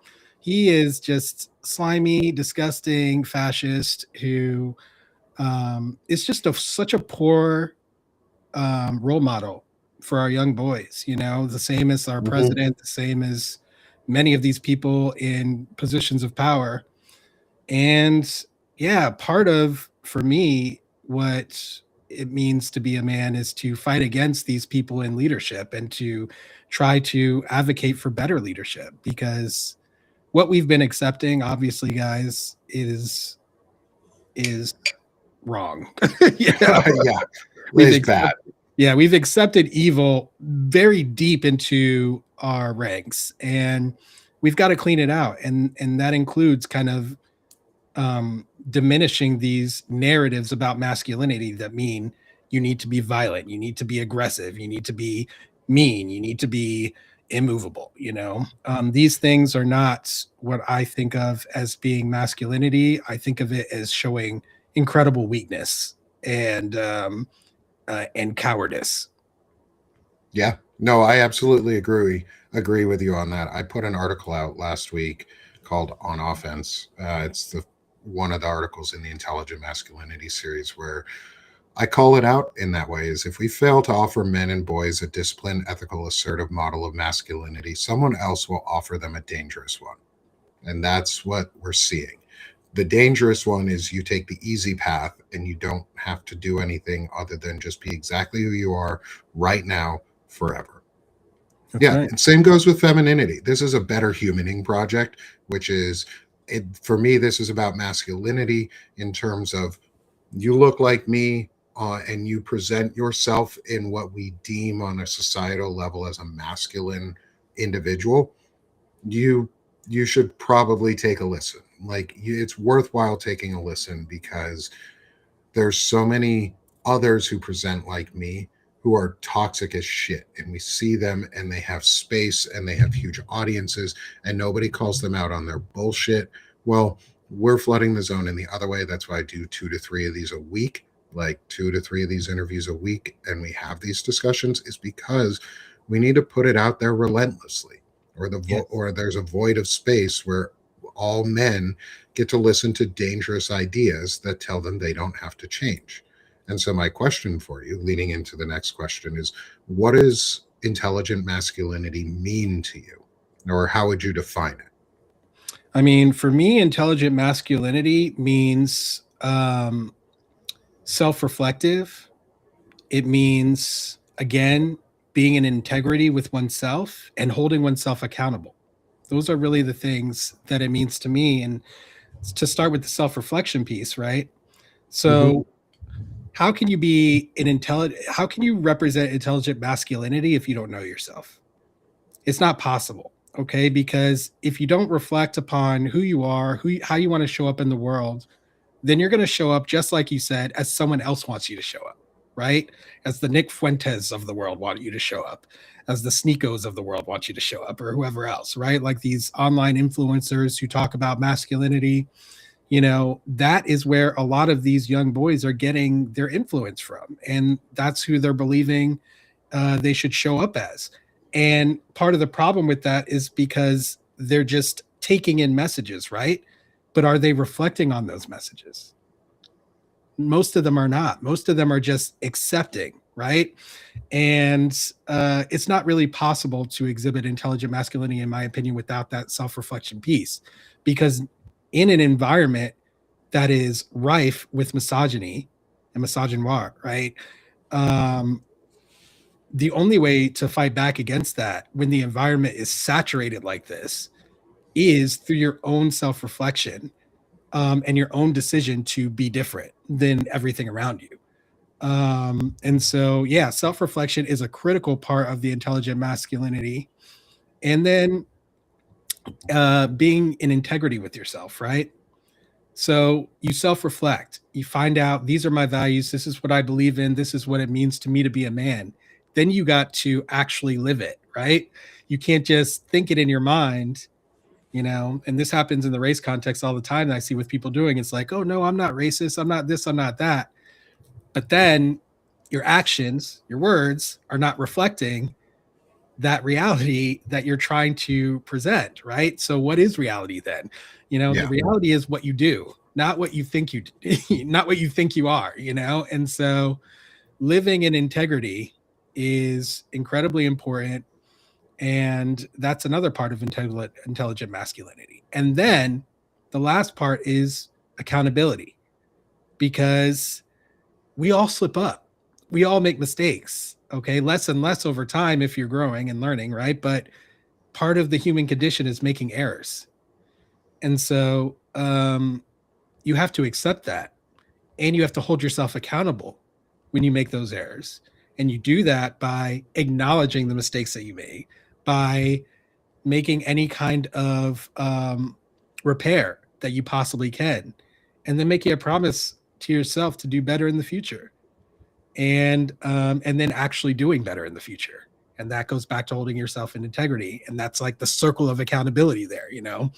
he is just slimy, disgusting fascist who is just such a poor role model for our young boys, the same as our president, the same as many of these people in positions of power. And yeah, part of, for me, what it means to be a man is to fight against these people in leadership and to try to advocate for better leadership, because what we've been accepting, obviously, guys, is wrong. Yeah, it's bad. Yeah, we've accepted evil very deep into our ranks, and we've got to clean it out. And that includes kind of diminishing these narratives about masculinity that mean you need to be violent, you need to be aggressive, you need to be mean, you need to be immovable. These things are not what I think of as being masculinity. I think of it as showing incredible weakness and cowardice. Yeah, no, I absolutely agree with you on that. I put an article out last week called "On Offense." It's the one of the articles in the Intelligent Masculinity series where I call it out in that way: is if we fail to offer men and boys a disciplined, ethical, assertive model of masculinity, someone else will offer them a dangerous one. And that's what we're seeing. The dangerous one is you take the easy path and you don't have to do anything other than just be exactly who you are right now, forever. That's Yeah, right. and same goes with femininity. This is a better humaning project, which is for me, this is about masculinity in terms of you look like me, and you present yourself in what we deem on a societal level as a masculine individual. You you should probably take a listen. Like it's worthwhile taking a listen because there's so many others who present like me who are toxic as shit, and we see them and they have space and they have huge audiences and nobody calls them out on their bullshit. Well, we're flooding the zone in the other way. That's why I do 2 to 3 of these a week, like 2 to 3 of these interviews a week, and we have these discussions, is because we need to put it out there relentlessly, Yes. or there's a void of space where all men get to listen to dangerous ideas that tell them they don't have to change. And so, my question for you, leading into the next question, is what does intelligent masculinity mean to you? Or how would you define it? I mean, for me, intelligent masculinity means self-reflective. It means, again, being in integrity with oneself and holding oneself accountable. Those are really the things that it means to me. And to start with the self-reflection piece, right? Mm-hmm. So how can you be an intelligent, how can you represent intelligent masculinity if you don't know yourself? It's not possible. Okay, because if you don't reflect upon who you are, how you want to show up in the world, then you're going to show up, just like you said, as someone else wants you to show up, right? As the Nick Fuentes of the world want you to show up, as the Sneakos of the world want you to show up, or whoever else, right? Like these online influencers who talk about masculinity. That is where a lot of these young boys are getting their influence from. And that's who they're believing they should show up as. And part of the problem with that is because they're just taking in messages, right? But are they reflecting on those messages? Most of them are not. Most of them are just accepting, right? And it's not really possible to exhibit intelligent masculinity, in my opinion, without that self reflection piece. Because in an environment that is rife with misogyny and misogynoir, right? Um, the only way to fight back against that when the environment is saturated like this is through your own self reflection, and your own decision to be different than everything around you. And so, yeah, self reflection is a critical part of the intelligent masculinity. And then being in integrity with yourself, right? So you self reflect, you find out these are my values, this is what I believe in, this is what it means to me to be a man. Then you got to actually live it, right? You can't just think it in your mind, and this happens in the race context all the time that I see with people doing. It's like, oh, no, I'm not racist, I'm not this, I'm not that. But then your actions, your words are not reflecting that reality that you're trying to present, right? So what is reality then? The Yeah. reality is what you do, not what you think you not what you think you are. And so living in integrity is incredibly important, and that's another part of intelligent masculinity. And then the last part is accountability, because we all slip up. We all make mistakes. Okay. Less and less over time if you're growing and learning, right? But part of the human condition is making errors. And so you have to accept that, and you have to hold yourself accountable when you make those errors. And you do that by acknowledging the mistakes that you made, by making any kind of repair that you possibly can, and then making a promise to yourself to do better in the future. and then actually doing better in the future. And that goes back to holding yourself in integrity, and that's like the circle of accountability there, you know.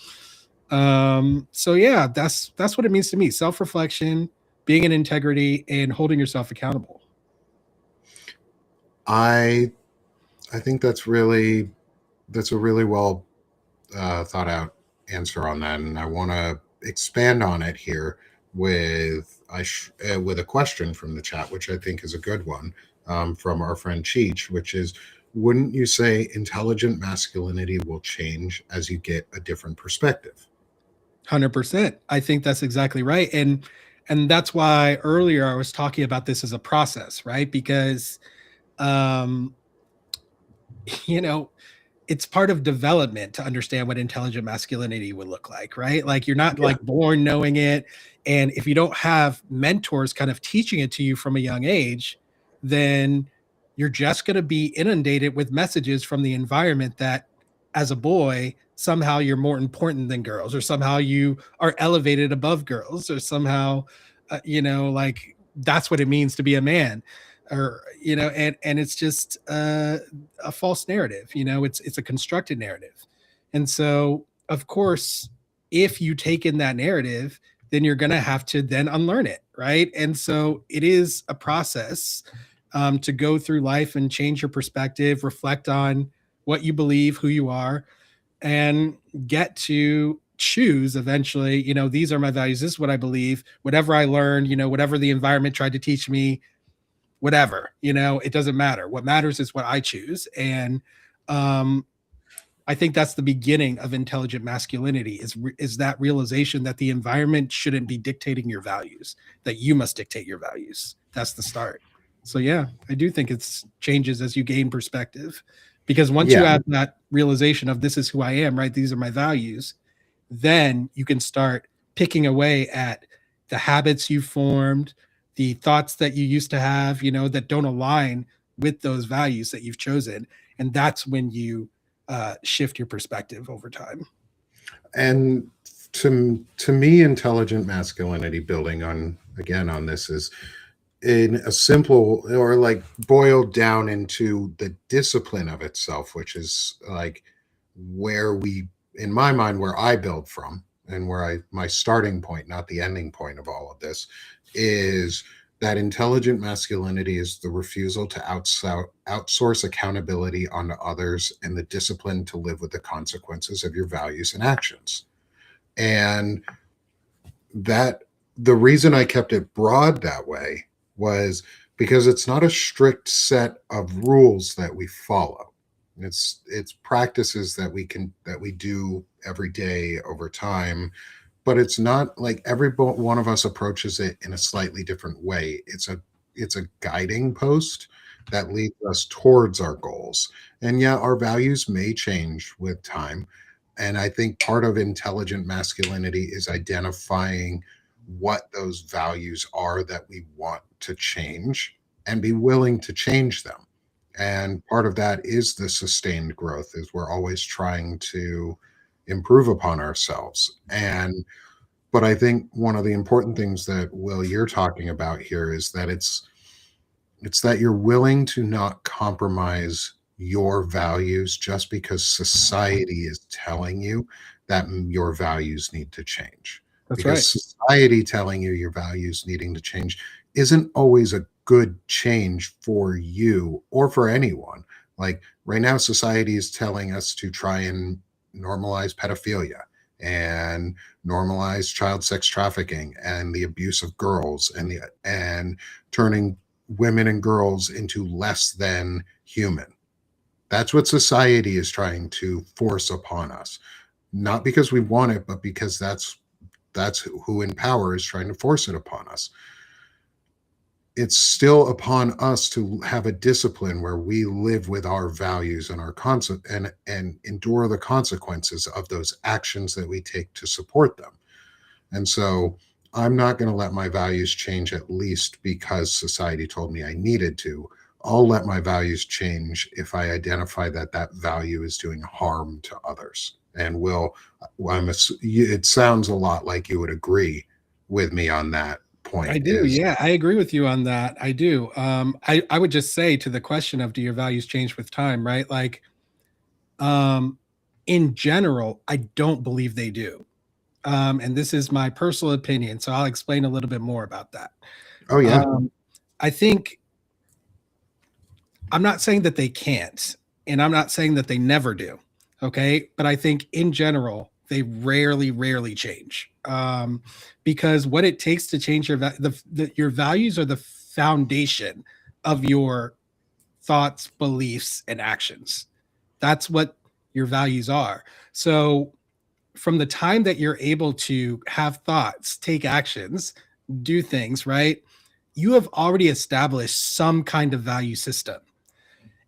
So yeah, that's what it means to me: self-reflection, being in integrity, and holding yourself accountable. I think that's a really well thought out answer on that, and I want to expand on it here with a question from the chat, which I think is a good one, from our friend Cheech, which is, wouldn't you say intelligent masculinity will change as you get a different perspective? 100%. I think that's exactly right. And that's why earlier I was talking about this as a process, right? Because um you know, it's part of development to understand what intelligent masculinity would look like, right? Like you're not Yeah. like born knowing it. And if you don't have mentors kind of teaching it to you from a young age, then you're just going to be inundated with messages from the environment that as a boy, somehow you're more important than girls, or somehow you are elevated above girls, or somehow, like that's what it means to be a man, or and it's just a false narrative. It's a constructed narrative. And so of course, if you take in that narrative, then you're going to have to then unlearn it, right? And so it is a process, to go through life and change your perspective, reflect on what you believe, who you are, and get to choose eventually, these are my values, this is what I believe, whatever I learned, whatever the environment tried to teach me, whatever, it doesn't matter. What matters is what I choose. And I think that's the beginning of intelligent masculinity, is that realization that the environment shouldn't be dictating your values, that you must dictate your values. That's the start. So yeah, I do think it's changes as you gain perspective, because once you Yeah. have that realization of this is who I am, right? These are my values, then you can start picking away at the habits you formed, the thoughts that you used to have, that don't align with those values that you've chosen. And that's when you shift your perspective over time. And to me, intelligent masculinity, building on again on this, is in a simple, or like boiled down into the discipline of itself, which is like where we, in my mind, where I build from, and where my starting point, not the ending point of all of this, is that intelligent masculinity is the refusal to outsource accountability onto others, and the discipline to live with the consequences of your values and actions. And that, the reason I kept it broad that way was because it's not a strict set of rules that we follow. It's practices that we do every day over time, but it's not like every one of us approaches it in a slightly different way. It's a guiding post that leads us towards our goals. And yeah, our values may change with time. And I think part of intelligent masculinity is identifying what those values are that we want to change, and be willing to change them. And part of that is the sustained growth, is we're always trying to improve upon ourselves. And but I think one of the important things that, Will, you're talking about here is that it's that you're willing to not compromise your values just because society is telling you that your values need to change. That's right. Because society telling you your values needing to change isn't always a good change for you or for anyone. Like right now, society is telling us to try and normalize pedophilia and normalize child sex trafficking and the abuse of girls, and turning women and girls into less than human. That's what society is trying to force upon us. Not because we want it, but because that's who in power is trying to force it upon us. It's still upon us to have a discipline where we live with our values and our concept, and endure the consequences of those actions that we take to support them. And so I'm not going to let my values change, at least because society told me I needed to. I'll let my values change if I identify that that value is doing harm to others. And it sounds a lot like you would agree with me on that point I do. is, Yeah, I agree with you on that. I do. I would just say to the question of do your values change with time, right? Like, um, in general, I don't believe they do. And this is my personal opinion, so I'll explain a little bit more about that. oh yeah, Um, I think I'm not saying that they can't, and I'm not saying that they never do. Okay. But I think in general, they rarely change. Because what it takes to change your values are the foundation of your thoughts, beliefs, and actions. That's what your values are. So from the time that you're able to have thoughts, take actions, do things, right? You have already established some kind of value system,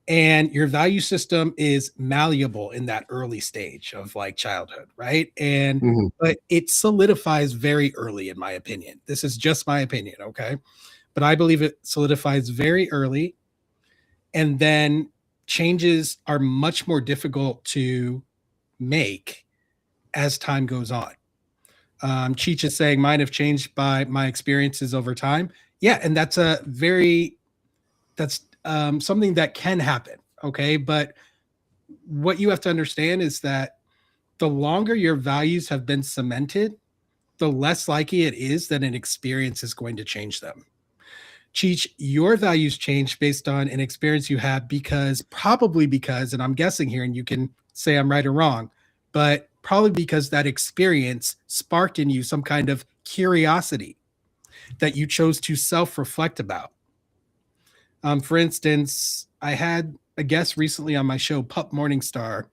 and your value system is malleable in that early stage of like childhood, right? And mhm, but it solidifies very early, in my opinion. This is just my opinion, okay? But I believe it solidifies very early, and then changes are much more difficult to make as time goes on. Cheech is saying mine have changed by my experiences over time. Yeah, and that's something that can happen. Okay, but what you have to understand is that the longer your values have been cemented, the less likely it is that an experience is going to change them. Cheech, your values change based on an experience you had probably because, and I'm guessing here, and you can say I'm right or wrong, but probably because that experience sparked in you some kind of curiosity that you chose to self reflect about. For instance, I had a guest recently on my show, Pup Morningstar,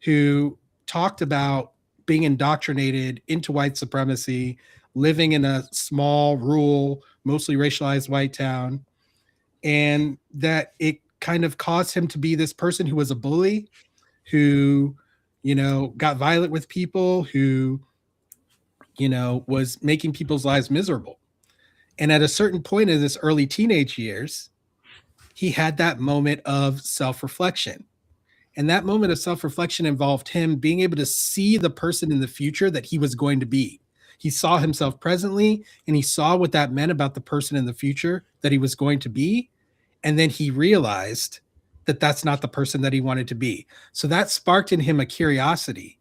who talked about being indoctrinated into white supremacy, living in a small, rural, mostly racialized white town, and that it kind of caused him to be this person who was a bully, who, got violent with people, who, was making people's lives miserable. And at a certain point in his early teenage years, he had that moment of self reflection. And that moment of self reflection involved him being able to see the person in the future that he was going to be. He saw himself presently, and he saw what that meant about the person in the future that he was going to be. And then he realized that that's not the person that he wanted to be. So that sparked in him a curiosity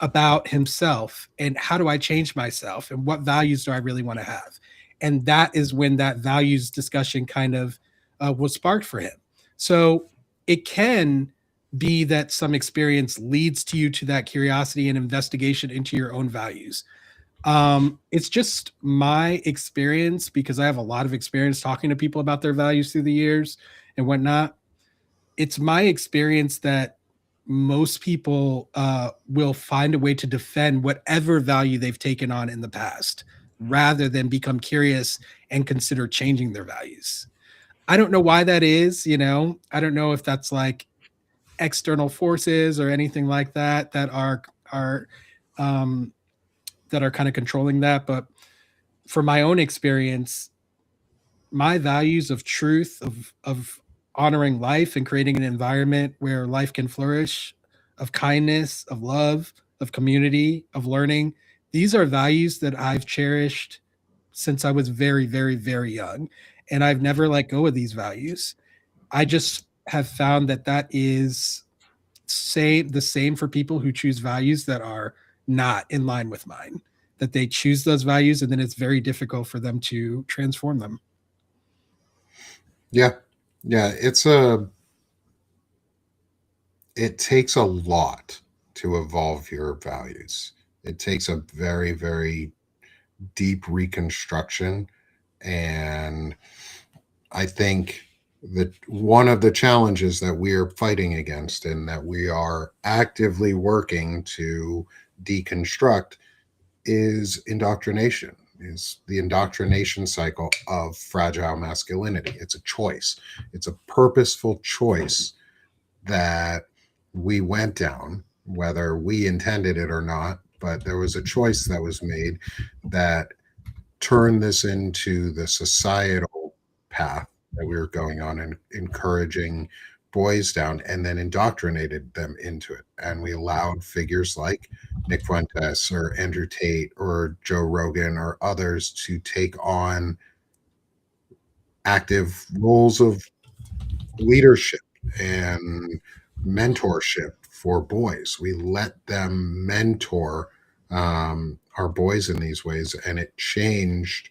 about himself and how do I change myself and what values do I really want to have. And that is when that values discussion kind of was sparked for him. So it can be that some experience leads to you to that curiosity and investigation into your own values. It's just my experience because I have a lot of experience talking to people about their values through the years and whatnot. It's my experience that most people will find a way to defend whatever value they've taken on in the past rather than become curious and consider changing their values. I don't know why that is, I don't know if that's like external forces or anything like that are um, that are kind of controlling that. But for my own experience, my values of truth, of honoring life and creating an environment where life can flourish, of kindness, of love, of community, of learning, these are values that I've cherished since I was very young. And I've never let go of these values. I just have found that that is the same for people who choose values that are not in line with mine, that they choose those values and then it's very difficult for them to transform them. yeah, yeah. It takes a lot to evolve your values. It takes a very deep reconstruction, and I think that one of the challenges that we are fighting against and that we are actively working to deconstruct is indoctrination, is the indoctrination cycle of fragile masculinity. It's a choice. It's a purposeful choice that we went down, whether we intended it or not, but there was a choice that was made that turned this into the societal path that we were going on and encouraging boys down and then indoctrinated them into it. And we allowed figures like Nick Fuentes or Andrew Tate or Joe Rogan or others to take on active roles of leadership and mentorship for boys. We let them mentor our boys in these ways, and it changed.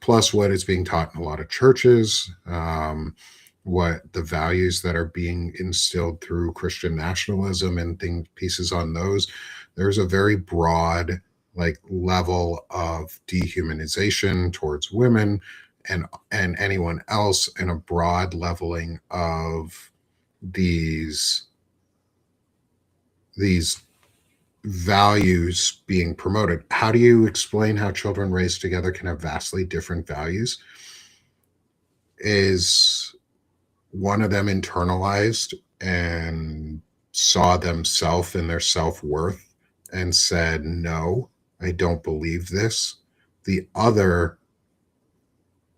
Plus, what is being taught in a lot of churches, what the values that are being instilled through Christian nationalism and pieces on those. There's a very broad like level of dehumanization towards women and anyone else, and a broad leveling of these values being promoted. How do you explain how children raised together can have vastly different values? Is one of them internalized and saw themselves and their self-worth and said, no, I don't believe this. The other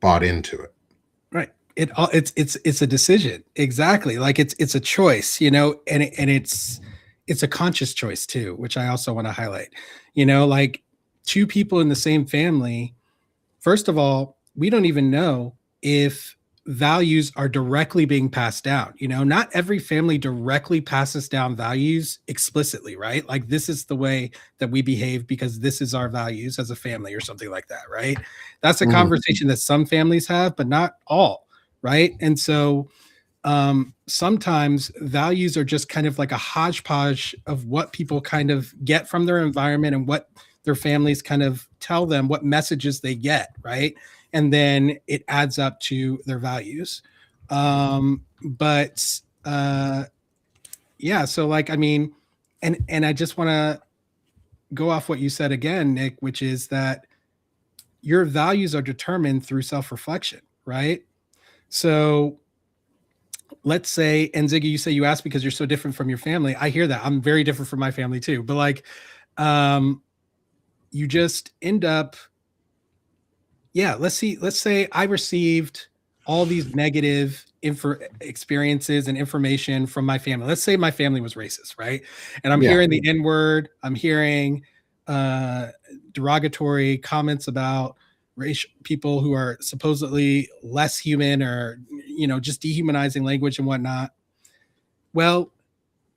bought into it. Right. It's a decision. Exactly. Like it's a choice, you know, and it's a conscious choice too, which I also want to highlight. You know, like two people in the same family, first of all, we don't even know if values are directly being passed down. You know, not every family directly passes down values explicitly, right? Like this is the way that we behave because this is our values as a family or something like that, right? That's a conversation that some families have, but not all, right? And so sometimes values are just kind of like a hodgepodge of what people kind of get from their environment and what their families kind of tell them, what messages they get, right? And then it adds up to their values. But yeah, so like, I mean, and I just want to go off what you said again, Nick, which is that your values are determined through self-reflection, right? So let's say, and Ziggy, you say you asked because you're so different from your family. I hear that. I'm very different from my family too. But like, you just end up, yeah, let's say I received all these negative experiences and information from my family. Let's say my family was racist, right? And I'm hearing the N word. I'm hearing derogatory comments about racial people who are supposedly less human, or you know, just dehumanizing language and whatnot. Well,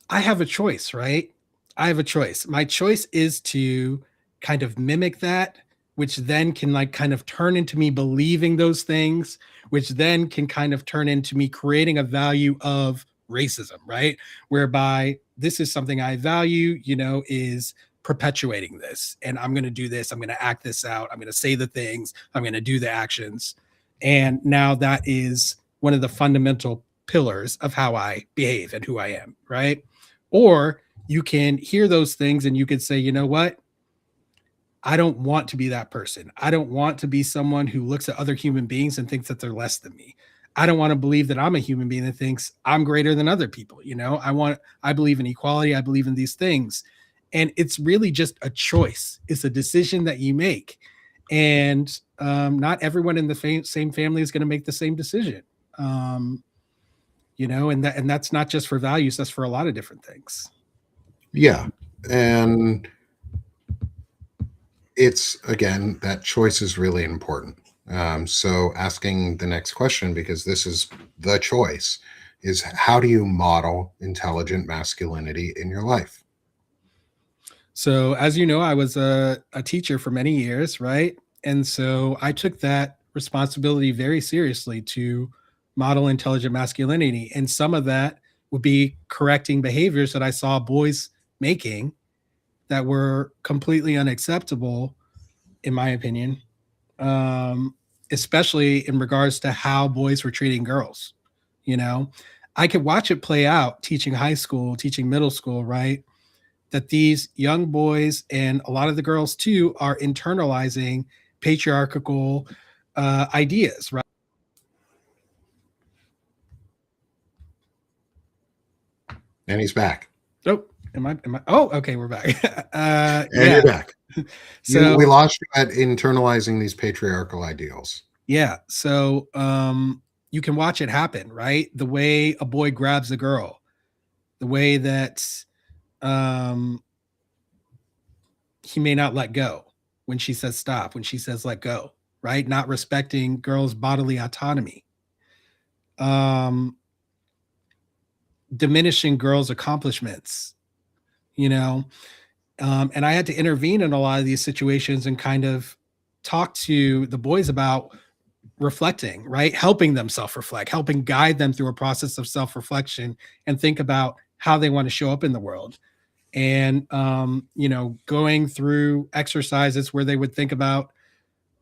I have a choice, right? I have a choice. My choice is to kind of mimic that, which then can like kind of turn into me believing those things, which then can kind of turn into me creating a value of racism, right? Whereby this is something I value, you know, is perpetuating this. And I'm going to do this. I'm going to act this out. I'm going to say the things. I'm going to do the actions. And now that is one of the fundamental pillars of how I behave and who I am, right? Or you can hear those things and you could say, you know what? I don't want to be that person. I don't want to be someone who looks at other human beings and thinks that they're less than me. I don't want to believe that I'm a human being that thinks I'm greater than other people. You know, I believe in equality. I believe in these things. And it's really just a choice. It's a decision that you make. And not everyone in the same family is going to make the same decision. You know, and that's not just for values. That's for a lot of different things. Yeah. And it's, again, that choice is really important. So asking the next question, because this is the choice, is how do you model intelligent masculinity in your life? So as you know, I was a teacher for many years, right? And so I took that responsibility very seriously to model intelligent masculinity. And some of that would be correcting behaviors that I saw boys making that were completely unacceptable, in my opinion, especially in regards to how boys were treating girls. You know, I could watch it play out teaching high school, teaching middle school, right? That these young boys and a lot of the girls too are internalizing patriarchal ideas, right? And he's back. Oh, am I? Oh, okay, we're back. And yeah. you're back. So we lost you at internalizing these patriarchal ideals. yeah. So you can watch it happen, right? The way a boy grabs a girl, the way that um, he may not let go when she says stop, when she says let go, right? Not respecting girls' bodily autonomy, um, diminishing girls' accomplishments, you know. And I had to intervene in a lot of these situations and kind of talk to the boys about reflecting, right? Helping them self reflect, helping guide them through a process of self reflection and think about how they want to show up in the world. And, going through exercises where they would think about,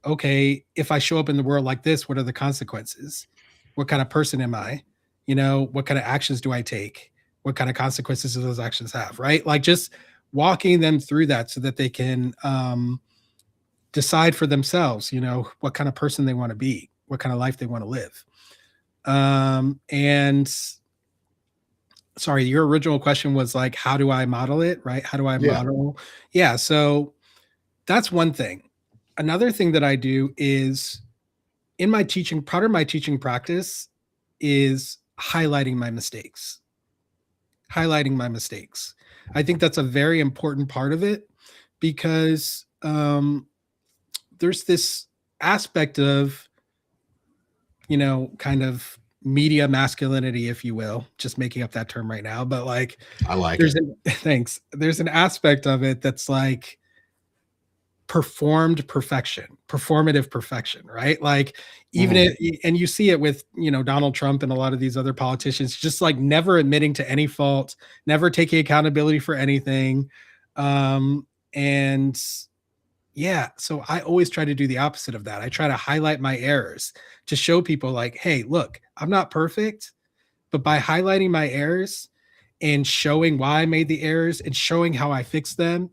okay, if I show up in the world like this, what are the consequences? What kind of person am I? What kind of actions do I take? What kind of consequences do those actions have? Right. Like just walking them through that so that they can decide for themselves, what kind of person they want to be, what kind of life they want to live. And sorry, your original question was like, how do I model it? Right. How do I Yeah. model? Yeah. So that's one thing. Another thing that I do is in my teaching, part of my teaching practice is highlighting my mistakes. Highlighting my mistakes. I think that's a very important part of it because there's this aspect of, kind of media masculinity, if you will, just making up that term right now. But like, I like it. Thanks. There's an aspect of it that's like, performative perfection, right? Like even it, and you see it with, Donald Trump and a lot of these other politicians, just like never admitting to any fault, never taking accountability for anything. And yeah, so I always try to do the opposite of that. I try to highlight my errors to show people like, hey, look, I'm not perfect, but by highlighting my errors and showing why I made the errors and showing how I fixed them,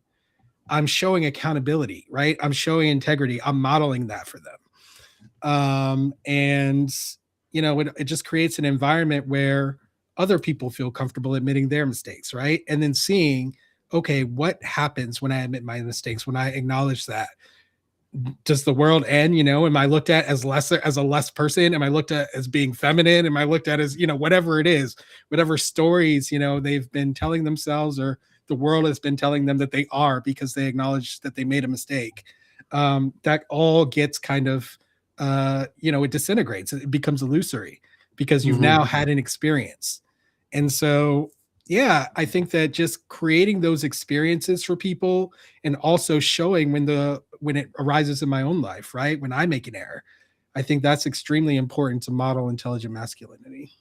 I'm showing accountability, right? I'm showing integrity. I'm modeling that for them. And it just creates an environment where other people feel comfortable admitting their mistakes, right? And then seeing, okay, what happens when I admit my mistakes, when I acknowledge that? Does the world end? Am I looked at as a less person? Am I looked at as being feminine? Am I looked at as, whatever it is, whatever stories, they've been telling themselves or the world has been telling them that they are because they acknowledge that they made a mistake. That all gets kind of, it disintegrates. It becomes illusory because you've now had an experience. And so, yeah, I think that just creating those experiences for people and also showing when it arises in my own life, right? When I make an error, I think that's extremely important to model intelligent masculinity.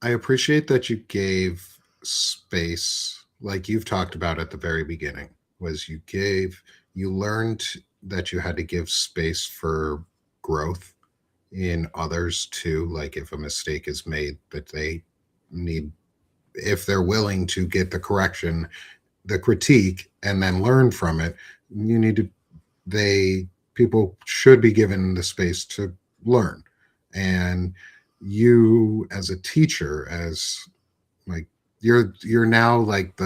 I appreciate that you gave space, like you've talked about at the very beginning, was you learned that you had to give space for growth in others too. Like if a mistake is made, that they need, if they're willing to get the correction, the critique, and then learn from it, you need to, people should be given the space to learn. And you as a teacher, as like you're now like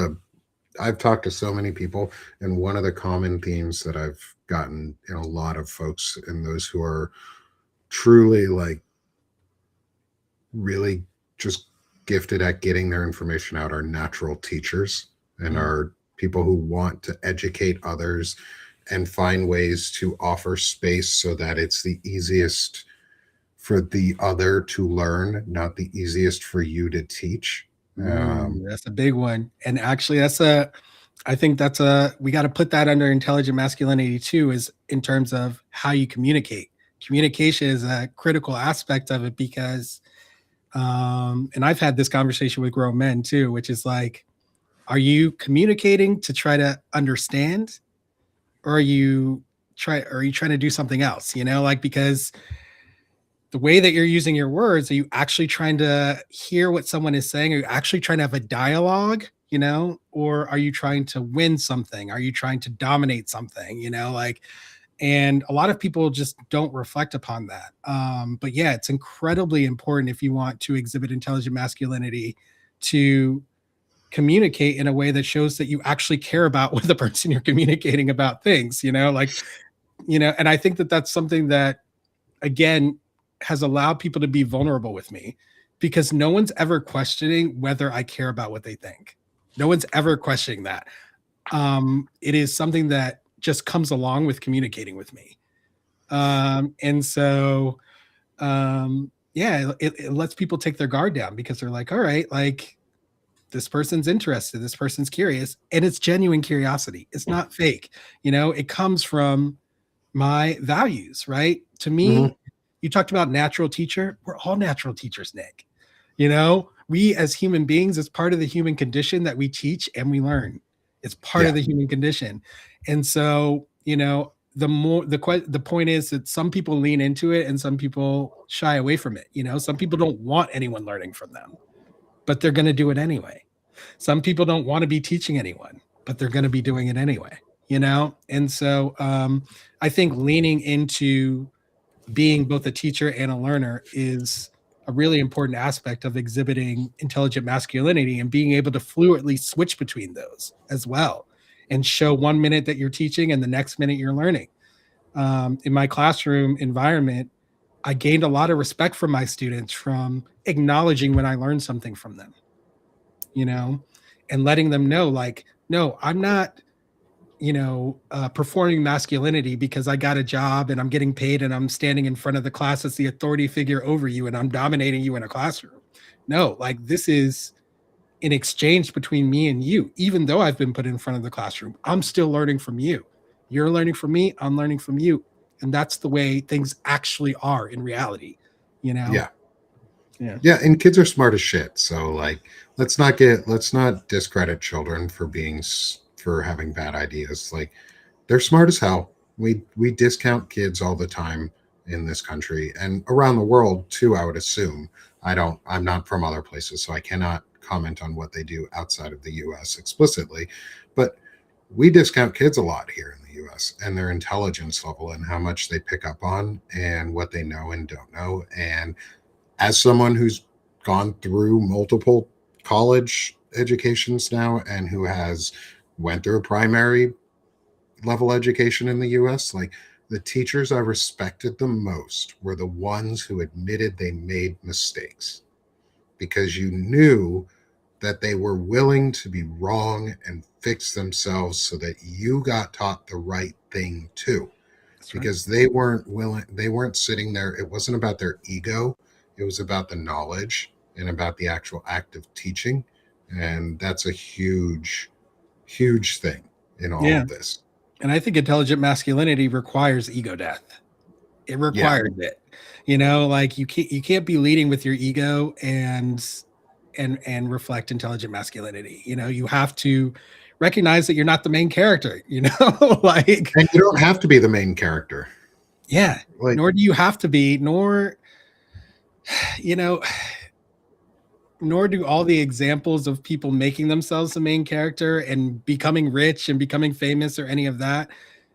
I've talked to so many people, and one of the common themes that I've gotten in a lot of folks and those who are truly like really just gifted at getting their information out are natural teachers and are people who want to educate others and find ways to offer space so that it's the easiest for the other to learn, not the easiest for you to teach. That's a big one. And actually I think we got to put that under intelligent masculinity too, is in terms of how you communicate. Communication is a critical aspect of it because, and I've had this conversation with grown men too, which is like, are you communicating to try to understand, or are you trying to do something else? Because the way that you're using your words, are you actually trying to hear what someone is saying? Are you actually trying to have a dialogue, or are you trying to win something? Are you trying to dominate something, and a lot of people just don't reflect upon that. But yeah, it's incredibly important if you want to exhibit intelligent masculinity to communicate in a way that shows that you actually care about what the person you're communicating about thinks, and I think that that's something that, again, has allowed people to be vulnerable with me, because no one's ever questioning whether I care about what they think. No one's ever questioning that. It is something that just comes along with communicating with me. And so, yeah, it lets people take their guard down, because they're like, all right, like, this person's interested, this person's curious, and it's genuine curiosity. It's not fake. It comes from my values, right? To me, you talked about natural teacher. We're all natural teachers, Nick. We as human beings, it's part of the human condition that we teach and we learn. It's part of the human condition. And so, the point is that some people lean into it and some people shy away from it. Some people don't want anyone learning from them, but they're going to do it anyway. Some people don't want to be teaching anyone, but they're going to be doing it anyway. And so I think leaning into being both a teacher and a learner is a really important aspect of exhibiting intelligent masculinity, and being able to fluidly switch between those as well, and show 1 minute that you're teaching and the next minute you're learning. In my classroom environment, I gained a lot of respect from my students from acknowledging when I learned something from them, and letting them know, like, no, I'm not, performing masculinity because I got a job and I'm getting paid and I'm standing in front of the class as the authority figure over you and I'm dominating you in a classroom. No, like, this is an exchange between me and you. Even though I've been put in front of the classroom, I'm still learning from you. You're learning from me, I'm learning from you. And that's the way things actually are in reality, Yeah. And kids are smart as shit. So, like, let's not discredit children for having bad ideas. Like, they're smart as hell. We discount kids all the time in this country and around the world too, I would assume. I'm not from other places, so I cannot comment on what they do outside of the US explicitly, but we discount kids a lot here in the US and their intelligence level and how much they pick up on and what they know and don't know. And as someone who's gone through multiple college educations now and who has went through a primary level education in the US, like, the teachers I respected the most were the ones who admitted they made mistakes, because you knew that they were willing to be wrong and fix themselves so that you got taught the right thing too. That's because right. They weren't sitting there. It wasn't about their ego. It was about the knowledge and about the actual act of teaching. And that's a huge, huge thing in all of this. And I think intelligent masculinity requires ego death. It requires it. Like, you can't be leading with your ego and reflect intelligent masculinity. You have to recognize that you're not the main character, like, and you don't have to be the main character. Yeah. Like, nor do you have to be, nor do all the examples of people making themselves the main character and becoming rich and becoming famous or any of that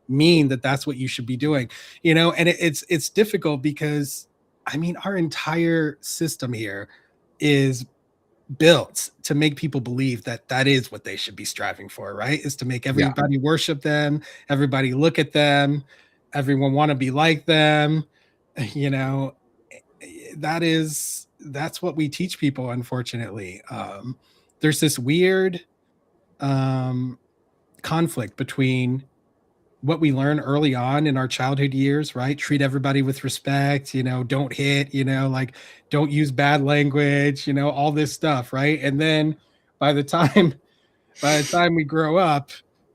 mean that that's what you should be doing. And it's difficult because, our entire system here is built to make people believe that that is what they should be striving for, right? Is to make everybody worship them, everybody look at them, everyone want to be like them. That's what we teach people, unfortunately. There's this weird conflict between what we learn early on in our childhood years, right? Treat everybody with respect, don't hit, like, don't use bad language, all this stuff, right? And then by the time we grow up,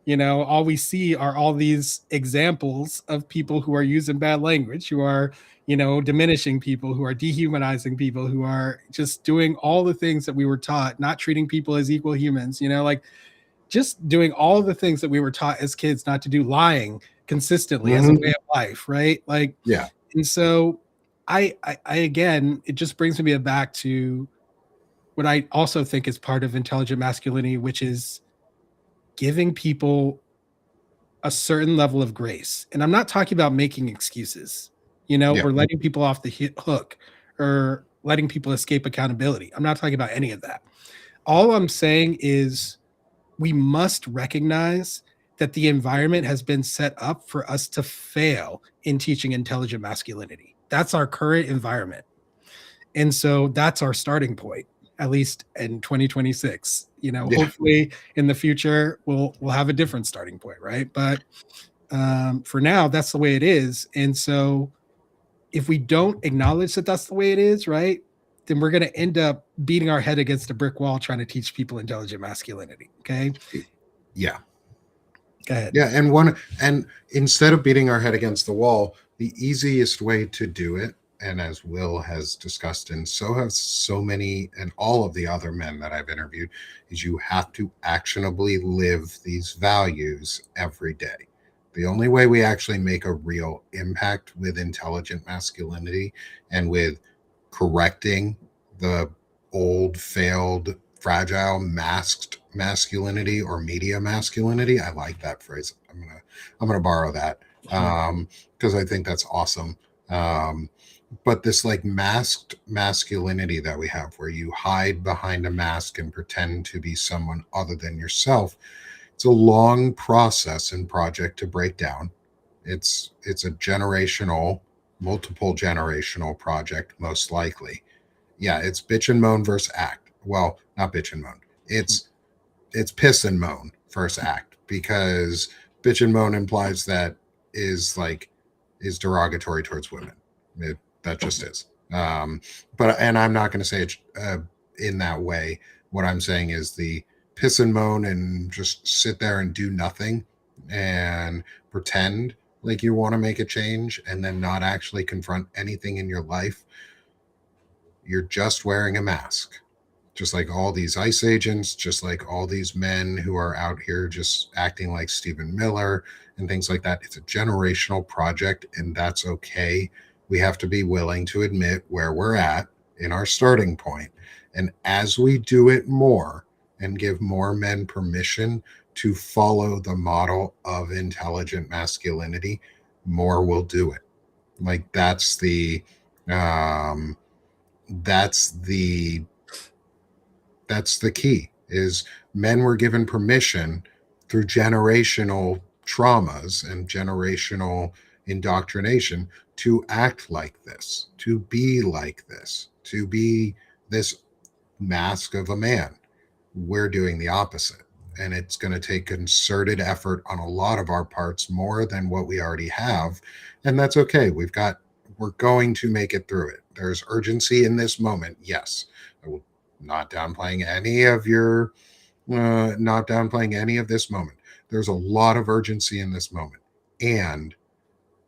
all we see are all these examples of people who are using bad language, who are, diminishing people, who are dehumanizing people, who are just doing all the things that we were taught, not treating people as equal humans, like, just doing all the things that we were taught as kids not to do, lying consistently as a way of life, right? Like, and so I again, it just brings me back to what I also think is part of intelligent masculinity, which is giving people a certain level of grace. And I'm not talking about making excuses, or letting people off the hook or letting people escape accountability. I'm not talking about any of that. All I'm saying is, we must recognize that the environment has been set up for us to fail in teaching intelligent masculinity. that's our current environment. And so that's our starting point, at least in 2026. Yeah. Hopefully in the future we'll have a different starting point, right? But for now, that's the way it is. And so if we don't acknowledge that that's the way it is, right, then we're going to end up beating our head against a brick wall trying to teach people intelligent masculinity. Okay. Yeah. Go ahead. Yeah. And instead of beating our head against the wall, the easiest way to do it, and as Will has discussed, and so have so many and all of the other men that I've interviewed, is you have to actionably live these values every day. The only way we actually make a real impact with intelligent masculinity and with correcting the old, failed, fragile, masked masculinity or media masculinity. I like that phrase. I'm gonna borrow that because I think that's awesome. But this like masked masculinity that we have, where you hide behind a mask and pretend to be someone other than yourself, it's a long process and project to break down. It's a generational, multiple generational project, most likely. Yeah, it's bitch and moan versus act. Well, not bitch and moan. It's piss and moan versus act, because bitch and moan implies that is derogatory towards women. That just is. But and I'm not going to say it in that way. What I'm saying is the piss and moan and just sit there and do nothing and pretend like you want to make a change and then not actually confront anything in your life. You're just wearing a mask. Just like all these ICE agents, just like all these men who are out here just acting like Stephen Miller and things like that. It's a generational project, and that's okay. We have to be willing to admit where we're at in our starting point. And as we do it more and give more men permission to follow the model of intelligent masculinity, more will do it. Like that's the that's the that's the key, is men were given permission through generational traumas and generational indoctrination to act like this, to be like this, to be this mask of a man. We're doing the opposite. And it's going to take concerted effort on a lot of our parts, more than what we already have. And that's okay. We're going to make it through it. There's urgency in this moment. Yes. I will not downplaying any of your, not downplaying any of this moment. There's a lot of urgency in this moment. And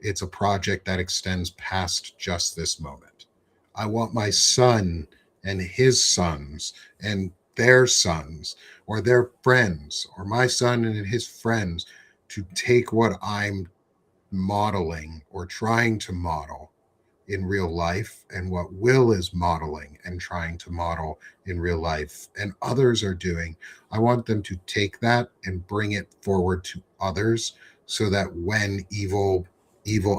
it's a project that extends past just this moment. I want my son and his sons and their sons or their friends, or my son and his friends, to take what I'm modeling or trying to model in real life, and what Will is modeling and trying to model in real life and others are doing. I want them to take that and bring it forward to others, so that when evil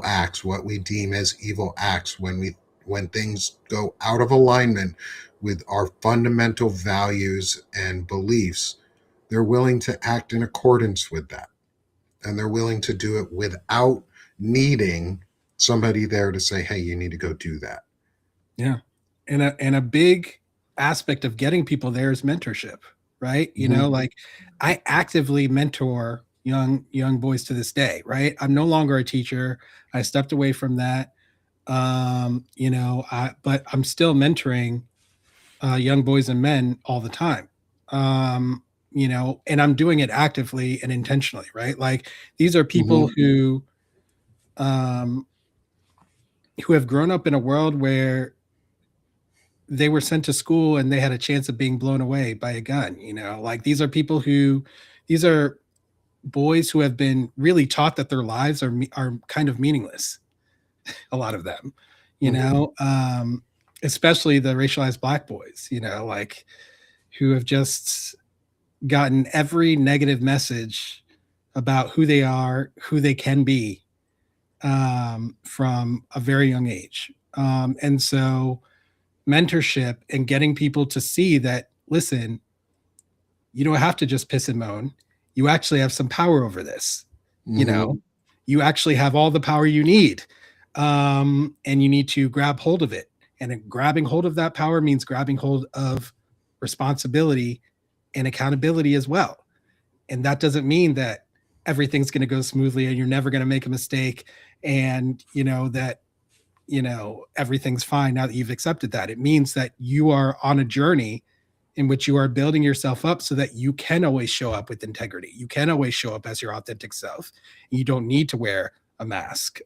acts, what we deem as evil acts, when things go out of alignment with our fundamental values and beliefs, they're willing to act in accordance with that. And they're willing to do it without needing somebody there to say, hey, you need to go do that. Yeah. And a big aspect of getting people there is mentorship, right? Like I actively mentor young boys to this day, right? I'm no longer a teacher. I stepped away from that. But I'm still mentoring young boys and men all the time. And I'm doing it actively and intentionally, right? Like these are people who have grown up in a world where they were sent to school and they had a chance of being blown away by a gun. Like these are boys who have been really taught that their lives are kind of meaningless. A lot of them, especially the racialized Black boys, like who have just gotten every negative message about who they are, who they can be, from a very young age. And so mentorship and getting people to see that, listen, you don't have to just piss and moan. You actually have some power over this. You actually have all the power you need. and you need to grab hold of it. And grabbing hold of that power means grabbing hold of responsibility and accountability as well. And that doesn't mean that everything's going to go smoothly and you're never going to make a mistake, and that everything's fine now that you've accepted that. It means that you are on a journey in which you are building yourself up so that you can always show up with integrity. You can always show up as your authentic self. You don't need to wear a mask,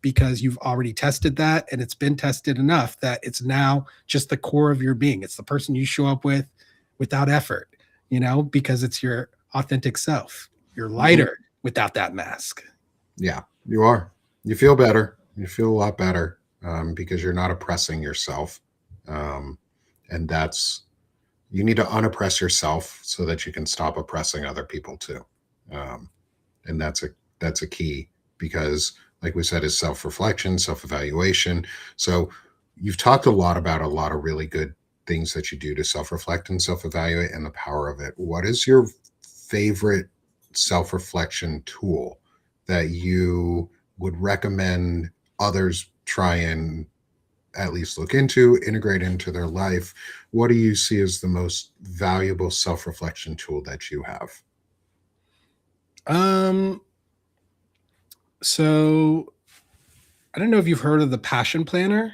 because you've already tested that, and it's been tested enough that it's now just the core of your being. It's the person you show up with without effort, because it's your authentic self. You're lighter without that mask. Yeah, you are. You feel better. You feel a lot better, because you're not oppressing yourself. And you need to unoppress yourself so that you can stop oppressing other people too. And that's a key, because like we said, is self-reflection, self-evaluation. So you've talked a lot about a lot of really good things that you do to self-reflect and self-evaluate and the power of it. What is your favorite self-reflection tool that you would recommend others try and at least look into, integrate into their life? What do you see as the most valuable self-reflection tool that you have? So I don't know if you've heard of the Passion Planner.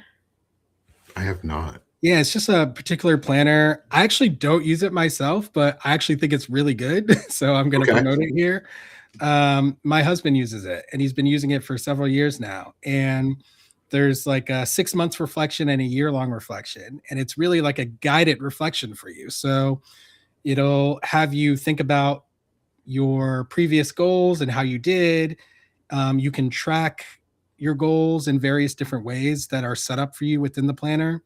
I have not. Yeah, it's just a particular planner. I actually don't use it myself, but I actually think it's really good. So I'm going to promote it here. My husband uses it, and he's been using it for several years now. And there's like a 6 months reflection and a year-long reflection. And it's really like a guided reflection for you. So it'll have you think about your previous goals and how you did. You can track your goals in various different ways that are set up for you within the planner.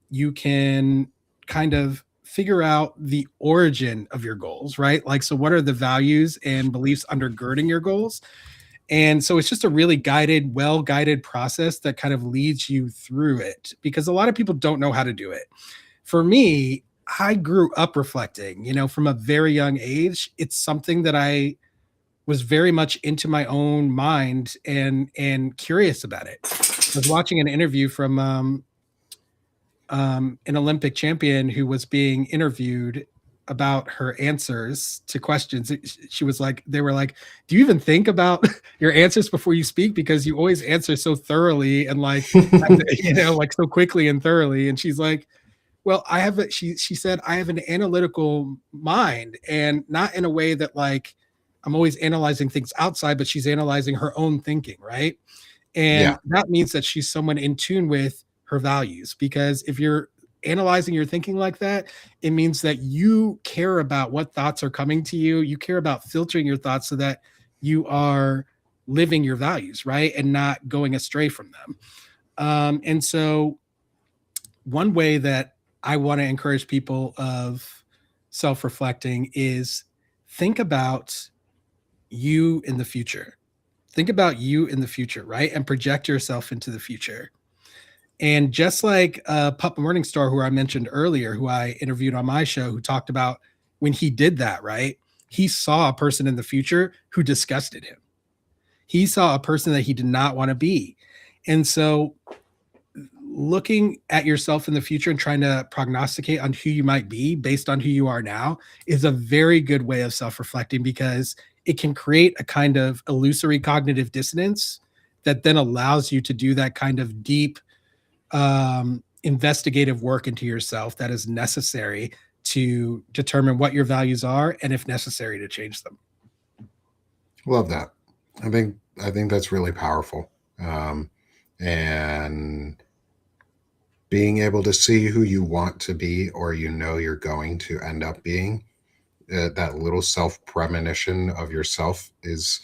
You can kind of figure out the origin of your goals, right? Like, so what are the values and beliefs undergirding your goals? And so it's just a really guided, well-guided process that kind of leads you through it, because a lot of people don't know how to do it. For me, I grew up reflecting, from a very young age. It's something that I was very much into my own mind and curious about it. I was watching an interview from an Olympic champion who was being interviewed about her answers to questions. She was like, they were like, do you even think about your answers before you speak? Because you always answer so thoroughly and like, like so quickly and thoroughly. And she's like, well, she said, I have an analytical mind, and not in a way that like I'm always analyzing things outside, but she's analyzing her own thinking. Right. And that means that she's someone in tune with her values, because if you're analyzing your thinking like that, it means that you care about what thoughts are coming to you. You care about filtering your thoughts so that you are living your values, right? And not going astray from them. And so one way that I want to encourage people of self-reflecting is think about you in the future. Think about you in the future, right? And project yourself into the future. And just like Pup Morningstar, who I mentioned earlier, who I interviewed on my show, who talked about when he did that, right? He saw a person in the future who disgusted him. He saw a person that he did not want to be. And so looking at yourself in the future and trying to prognosticate on who you might be based on who you are now is a very good way of self-reflecting, because it can create a kind of illusory cognitive dissonance that then allows you to do that kind of deep investigative work into yourself that is necessary to determine what your values are, and if necessary, to change them. Love that. I think that's really powerful. And being able to see who you want to be, or you're going to end up being, that little self-premonition of yourself is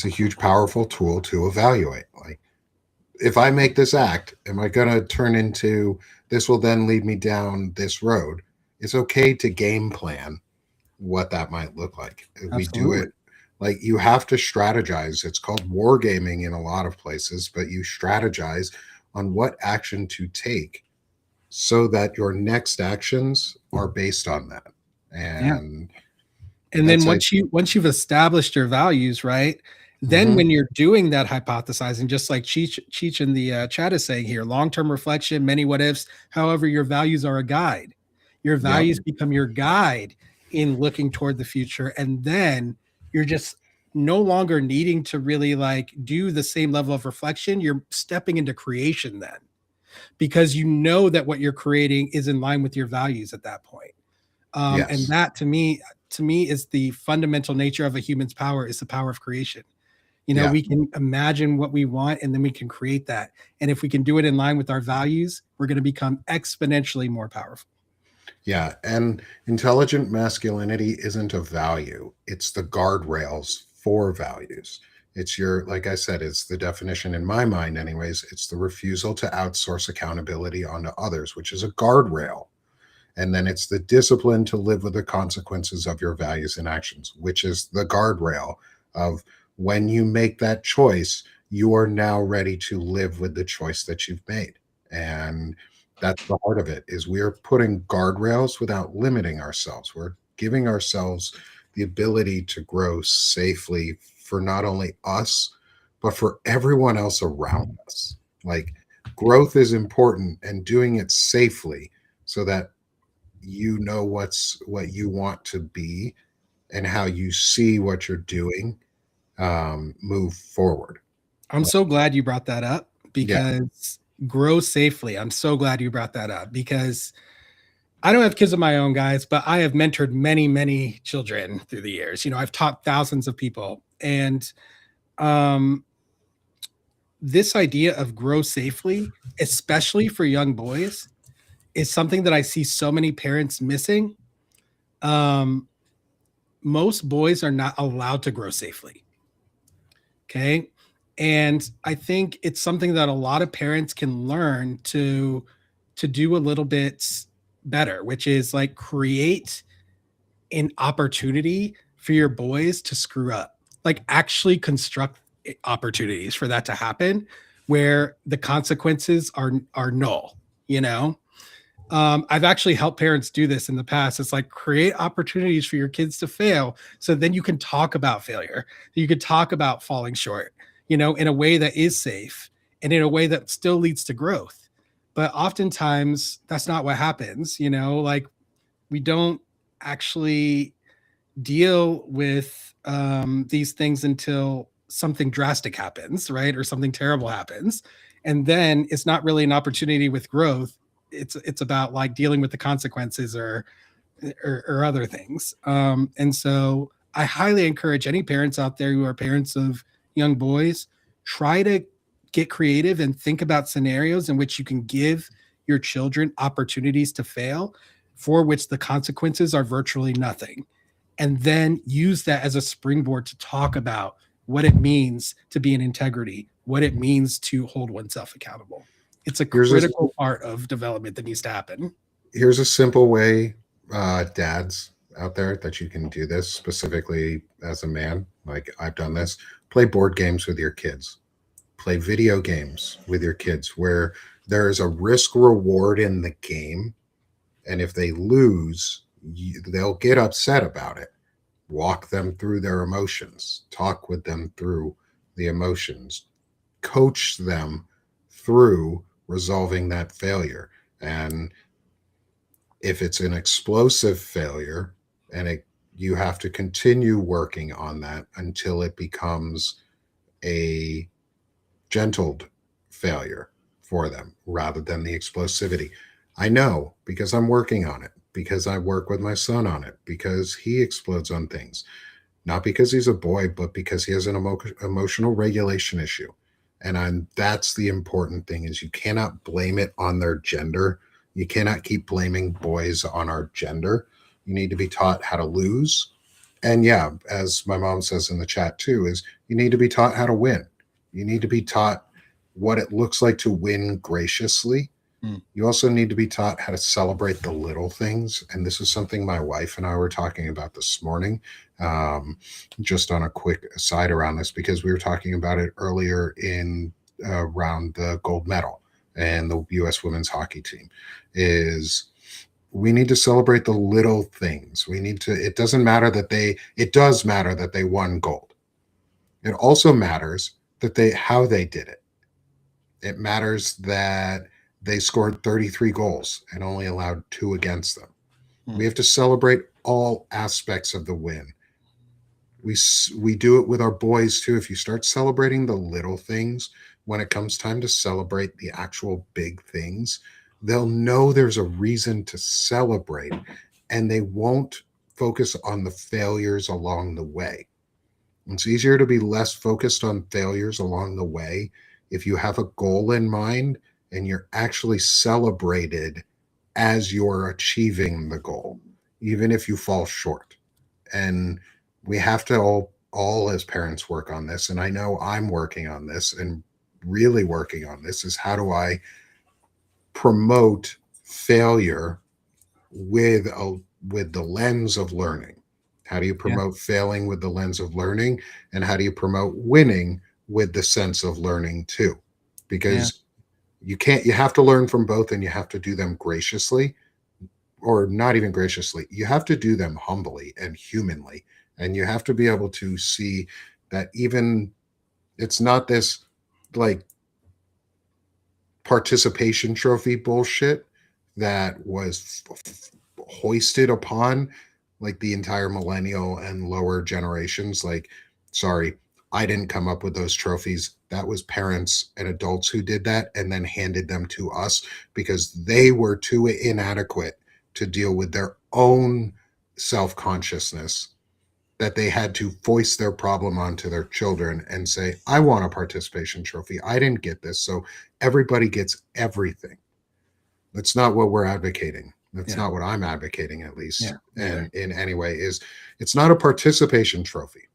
a huge, powerful tool to evaluate. Like, if I make this act, am I going to turn into this will then lead me down this road? It's okay to game plan what that might look like. If we do it, like, you have to strategize. It's called wargaming in a lot of places, but you strategize on what action to take so that your next actions are based on that. And then once you've established your values, right? Then when you're doing that hypothesizing, just like Cheech in the chat is saying here, long-term reflection, many what ifs. However, your values are a guide. Your Yep. values become your guide in looking toward the future. And then you're just no longer needing to really like do the same level of reflection. You're stepping into creation then, because you know that what you're creating is in line with your values at that point. And Yes. that to me is the fundamental nature of a human's power, is the power of creation. Yeah. We can imagine what we want and then we can create that. And if we can do it in line with our values, we're going to become exponentially more powerful. Yeah. And intelligent masculinity isn't a value, it's the guardrails for values. It's your, like I said, it's the definition in my mind, anyways. It's the refusal to outsource accountability onto others, which is a guardrail. And then it's the discipline to live with the consequences of your values and actions, which is the guardrail of when you make that choice, you are now ready to live with the choice that you've made. And that's the heart of it, is we are putting guardrails without limiting ourselves. We're giving ourselves the ability to grow safely for not only us, but for everyone else around us. Like, growth is important, and doing it safely so that you know what you want to be and how you see what you're doing, move forward. I'm so glad you brought that up, Yeah. because grow safely. I'm so glad you brought that up, because I don't have kids of my own, guys, but I have mentored many, many children through the years. I've taught thousands of people. And this idea of grow safely, especially for young boys, is something that I see so many parents missing. Most boys are not allowed to grow safely. Okay. And I think it's something that a lot of parents can learn to do a little bit better, which is like create an opportunity for your boys to screw up, like actually construct opportunities for that to happen, where the consequences are null. I've actually helped parents do this in the past. It's like, create opportunities for your kids to fail, so then you can talk about failure. You could talk about falling short, in a way that is safe and in a way that still leads to growth. But oftentimes that's not what happens. Like, we don't actually deal with these things until something drastic happens, right? Or something terrible happens. And then it's not really an opportunity with growth. It's about like dealing with the consequences or other things. And so I highly encourage any parents out there who are parents of young boys, try to get creative and think about scenarios in which you can give your children opportunities to fail, for which the consequences are virtually nothing. And then use that as a springboard to talk about what it means to be in integrity, what it means to hold oneself accountable. It's a critical part of development that needs to happen. Here's a simple way, dads out there, that you can do this specifically as a man. Like, I've done this. Play board games with your kids. Play video games with your kids where there is a risk reward in the game. And if they lose, they'll get upset about it. Walk them through their emotions. Talk with them through the emotions. Coach them through resolving that failure. And if it's an explosive failure, and you have to continue working on that until it becomes a gentled failure for them rather than the explosivity. I know, because I'm working on it, because I work with my son on it, because he explodes on things, not because he's a boy, but because he has an emotional regulation issue. And that's the important thing, is you cannot blame it on their gender. You cannot keep blaming boys on our gender. You need to be taught how to lose. And yeah, as my mom says in the chat too, is you need to be taught how to win. You need to be taught what it looks like to win graciously. You also need to be taught how to celebrate the little things. And this is something my wife and I were talking about this morning, just on a quick aside around this, because we were talking about it earlier in around the gold medal and the U.S. women's hockey team, is we need to celebrate the little things. We need to, it does matter that they won gold. It also matters that how they did it. It matters that they scored 33 goals and only allowed 2 against them. We have to celebrate all aspects of the win. We do it with our boys too. If you start celebrating the little things when it comes time to celebrate the actual big things, they'll know there's a reason to celebrate, and they won't focus on the failures along the way. It's easier to be less focused on failures along the way if you have a goal in mind and you're actually celebrated as you're achieving the goal, even if you fall short. And we have to all as parents work on this. And I know I'm working on this and really working on this is how do I promote failure with the lens of learning? How do you promote failing with the lens of learning? And how do you promote winning with the sense of learning too? Because you have to learn from both, and you have to do them graciously, or not even graciously. You have to do them humbly and humanly. And you have to be able to see that even it's not this like participation trophy bullshit that was hoisted upon like the entire millennial and lower generations. Like, sorry, I didn't come up with those trophies. That was parents and adults who did that and then handed them to us because they were too inadequate to deal with their own self-consciousness, that they had to voice their problem onto their children and say, I want a participation trophy. I didn't get this. So everybody gets everything. That's not what we're advocating. That's not what I'm advocating, at least. And in any way, is it's not a participation trophy.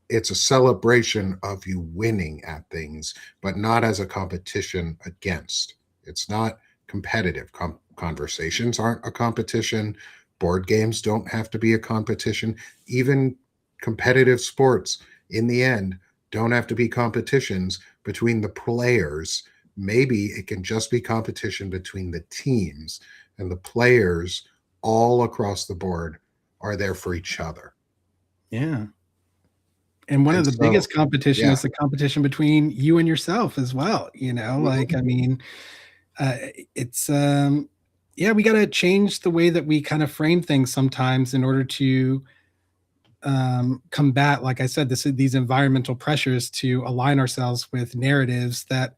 It's a celebration of you winning at things, but not as a competition against. It's not competitive. Conversations aren't a competition. Board games don't have to be a competition. Even competitive sports, in the end, don't have to be competitions between the players. Maybe it can just be competition between the teams, and the players all across the board are there for each other. Yeah. And one of the biggest competition is the competition between you and yourself as well. You know, like, I mean, it's, we got to change the way that we kind of frame things sometimes in order to combat, like I said, these environmental pressures, to align ourselves with narratives that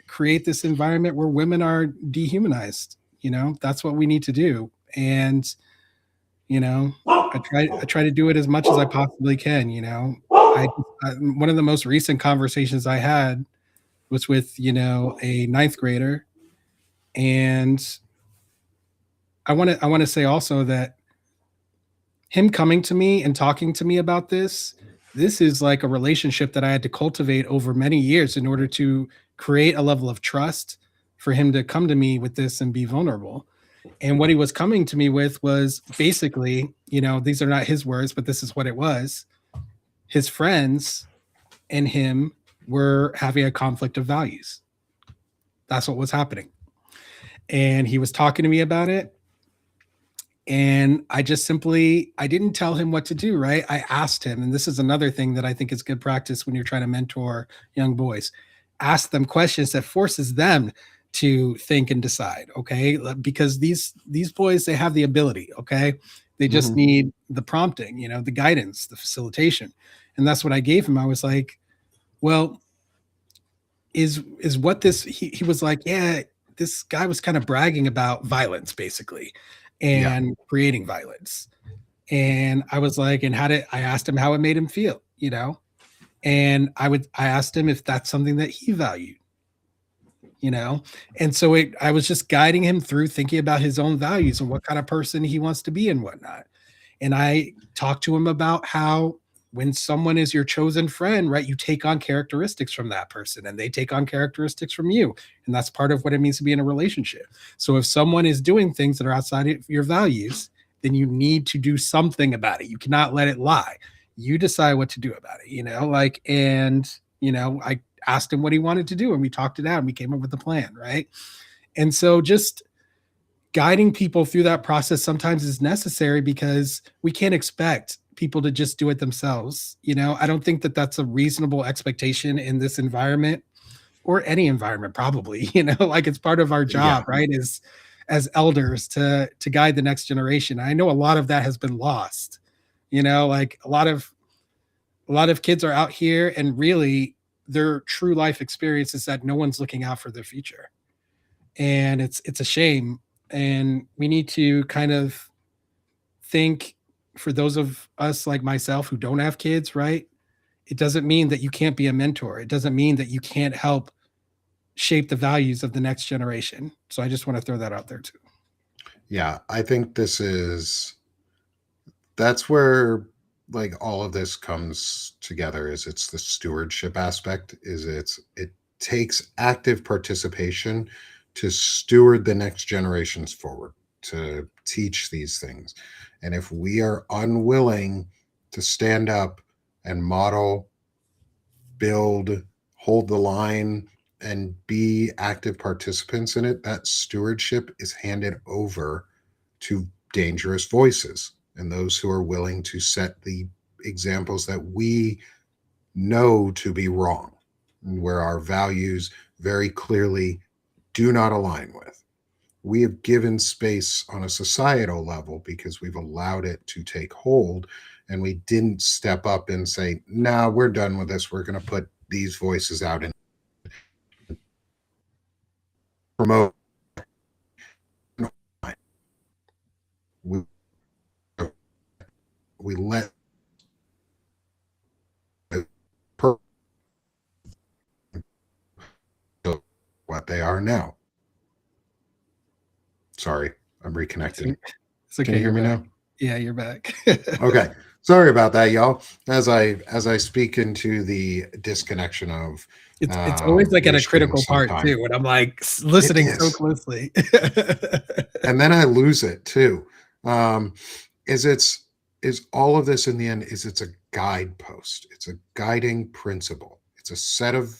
create this environment where women are dehumanized. You know, that's what we need to do. And, you know, I try to do it as much as I possibly can. You know, one of the most recent conversations I had was with, you know, a 9th grader. And I want to say also that him coming to me and talking to me about this is like a relationship that I had to cultivate over many years in order to create a level of trust for him to come to me with this and be vulnerable. And what he was coming to me with was basically, you know, these are not his words, but this is what it was. His friends and him were having a conflict of values. That's what was happening. And he was talking to me about it. And I didn't tell him what to do, right? I asked him, and this is another thing that I think is good practice when you're trying to mentor young boys. Ask them questions that forces them to think and decide, okay? Because these boys, they have the ability, okay? They just need the prompting, you know, the guidance, the facilitation. And that's what I gave him. I was like, well, is what this, he was like, yeah, this guy was kind of bragging about violence, basically, and creating violence. And I was like, and I asked him how it made him feel, you know? And I asked him if that's something that he valued, you know? And so I was just guiding him through thinking about his own values and what kind of person he wants to be and whatnot. And I talked to him about how when someone is your chosen friend, right, you take on characteristics from that person and they take on characteristics from you. And that's part of what it means to be in a relationship. So if someone is doing things that are outside of your values, then you need to do something about it. You cannot let it lie. You decide what to do about it, you know, like, and, you know, I asked him what he wanted to do and we talked it out and we came up with a plan. Right. And so just guiding people through that process sometimes is necessary because we can't expect people to just do it themselves. I don't think that that's a reasonable expectation in this environment or any environment, probably. Like, it's part of our Yeah. job, right? Is as elders to guide the next generation. I know a lot of that has been lost. Like a lot of kids are out here, and really their true life experience is that no one's looking out for their future, and it's a shame. And we need to kind of think, for those of us like myself who don't have kids, right? It doesn't mean that you can't be a mentor. It doesn't mean that you can't help shape the values of the next generation. So I just want to throw that out there too. Yeah, I think that's where like all of this comes together. Is it's the stewardship aspect. It takes active participation to steward the next generations forward, to teach these things. And if we are unwilling to stand up and model, build, hold the line, and be active participants in it, that stewardship is handed over to dangerous voices and those who are willing to set the examples that we know to be wrong, where our values very clearly do not align with. We have given space on a societal level because we've allowed it to take hold, and we didn't step up and say, nah, we're done with this. We're going to put these voices out and promote. We, we let what they are now. Sorry, I'm reconnecting. It's okay. Can you hear me now? Yeah, you're back. Okay. Sorry about that, y'all. As I speak into the disconnection of It's always like at a critical part too, when I'm like listening so closely. And then I lose it too. Is all of this in the end, it's a guidepost. It's a guiding principle. It's a set of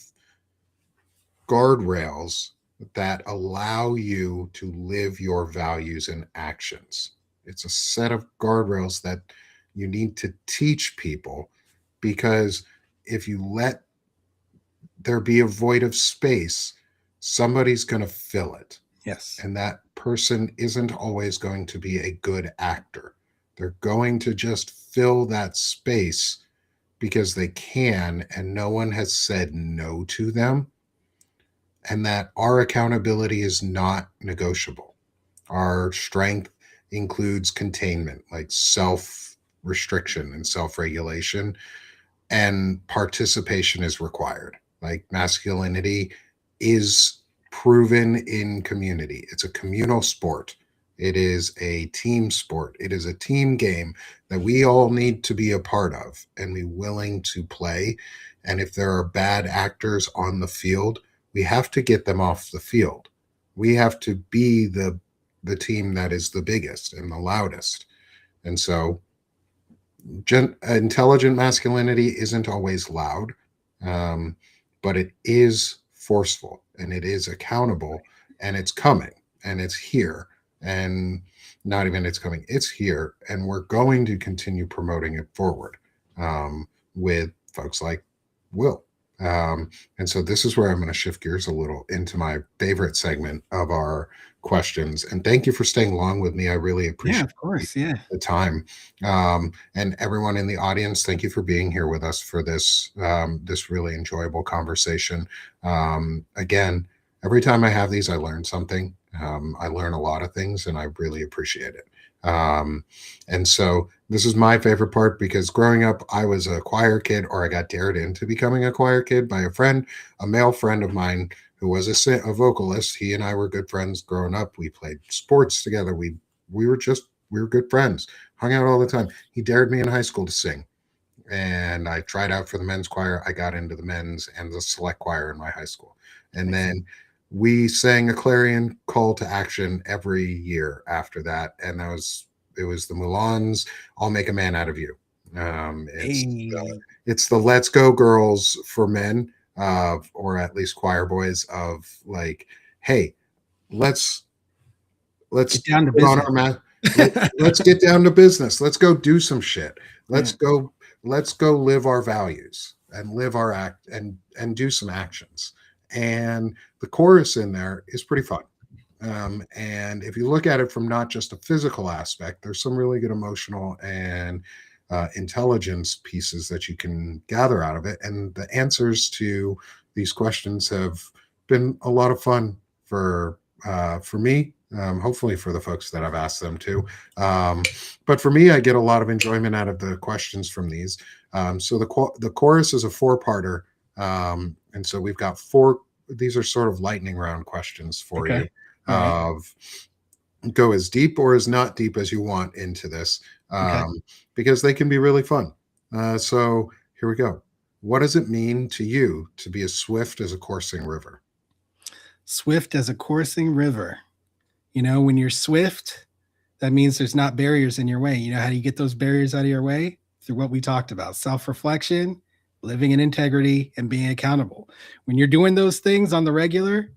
guardrails that allow you to live your values and actions. It's a set of guardrails that you need to teach people, because if you let there be a void of space, somebody's going to fill it. Yes. And that person isn't always going to be a good actor. They're going to just fill that space because they can, and no one has said no to them. And that our accountability is not negotiable. Our strength includes containment, like self restriction and self regulation, and participation is required. Like masculinity is proven in community. It's a communal sport. It is a team sport. It is a team game that we all need to be a part of and be willing to play. And if there are bad actors on the field, we have to get them off the field. We have to be the team that is the biggest and the loudest. And so intelligent masculinity isn't always loud, but it is forceful and it is accountable, and it's coming and it's here. And not even it's coming, it's here. And we're going to continue promoting it forward with folks like Will. And so this is where I'm going to shift gears a little into my favorite segment of our questions. And thank you for staying along with me. I really appreciate of course. Yeah. the time. And everyone in the audience, thank you for being here with us for this this really enjoyable conversation. Again, every time I have these, I learn something. I learn a lot of things, and I really appreciate it. And so this is my favorite part, because growing up, I was a choir kid, or I got dared into becoming a choir kid by a friend, a male friend of mine who was a vocalist. He and I were good friends growing up. We played sports together. We were good friends, hung out all the time. He dared me in high school to sing, and I tried out for the men's choir. I got into the men's and the select choir in my high school. And then we sang a clarion call to action every year after that. And it was the Mulan's I'll Make a Man Out of You. It's the Let's Go Girls for men, or at least choir boys, of like, hey, let's get down to business. let's get down to business. Let's go do some shit. let's go let's go live our values and live our act and do some actions. And the chorus in there is pretty fun. And if you look at it from not just a physical aspect, there's some really good emotional and intelligence pieces that you can gather out of it. And the answers to these questions have been a lot of fun for me. Hopefully for the folks that I've asked them to. But for me, I get a lot of enjoyment out of the questions from these. So the chorus is a four-parter, and so we've got four. These are sort of lightning round questions for Okay. you. All right. Of go as deep or as not deep as you want into this, Okay. because they can be really fun. So here we go. What does it mean to you to be as swift as a coursing river? Swift as a coursing river. When you're swift, that means there's not barriers in your way. You know how do you get those barriers out of your way? Through what we talked about: self-reflection, living in integrity, and being accountable. When you're doing those things on the regular,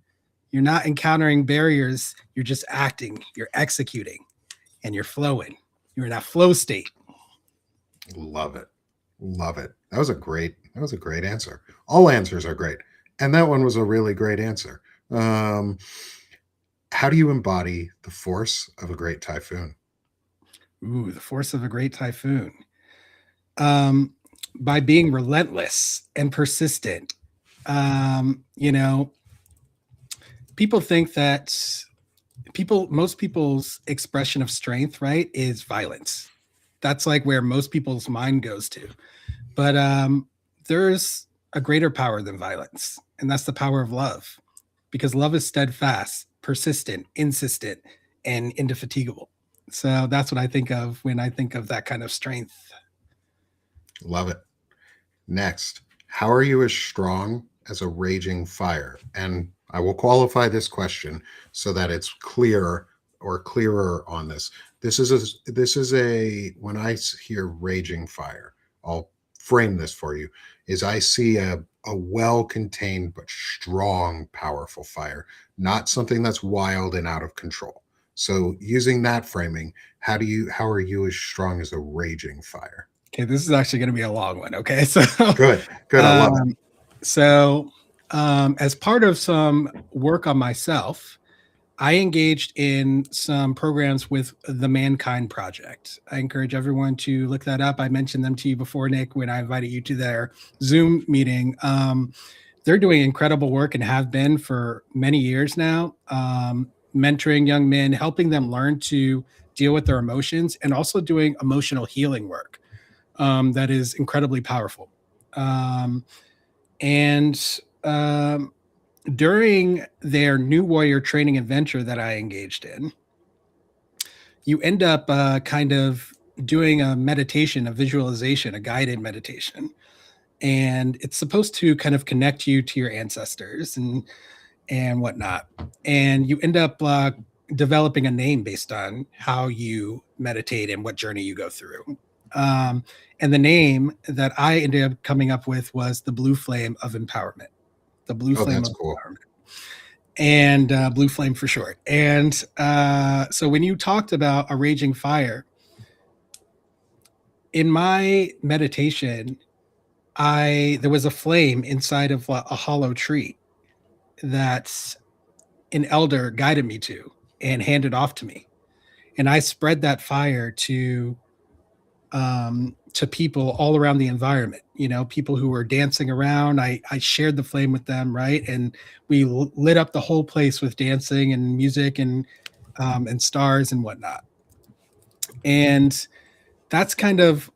you're not encountering barriers. You're just acting, you're executing, and you're flowing. You're in that flow state. Love it. Love it. That was a great answer. All answers are great. And that one was a really great answer. Um, how do you embody the force of a great typhoon? Ooh, the force of a great typhoon. Um, by being relentless and persistent. You know, people think that most people's expression of strength, right, is violence. That's like where most people's mind goes to. But there's a greater power than violence, and that's the power of love, because love is steadfast, persistent, insistent, and indefatigable. So that's what I think of when I think of that kind of strength. Love it. Next, how are you as strong as a raging fire? And I will qualify this question so that it's clear or clearer on this. This is a when I hear raging fire, I'll frame this for you, is I see a well-contained but strong, powerful fire, not something that's wild and out of control. So using that framing, how are you as strong as a raging fire? Okay, this is actually going to be a long one. Okay, so Good, good. I love it. um, so as part of some work on myself, I engaged in some programs with the Mankind Project. I encourage everyone to look that up. I mentioned them to you before, Nick, when I invited you to their Zoom meeting. They're doing incredible work and have been for many years now, mentoring young men, helping them learn to deal with their emotions, and also doing emotional healing work that is incredibly powerful. Um, and during their New Warrior training adventure that I engaged in, you end up kind of doing a meditation, a visualization, a guided meditation. And it's supposed to kind of connect you to your ancestors and whatnot. And you end up developing a name based on how you meditate and what journey you go through. Um, and the name that I ended up coming up with was the Blue Flame of Empowerment. The Blue Oh, Flame that's of cool. Empowerment. And Blue Flame for short. And so when you talked about a raging fire, in my meditation, there was a flame inside of a hollow tree that an elder guided me to and handed off to me. And I spread that fire to people all around the environment, people who were dancing around. I shared the flame with them, right? And we lit up the whole place with dancing and music and stars and whatnot. And that's kind of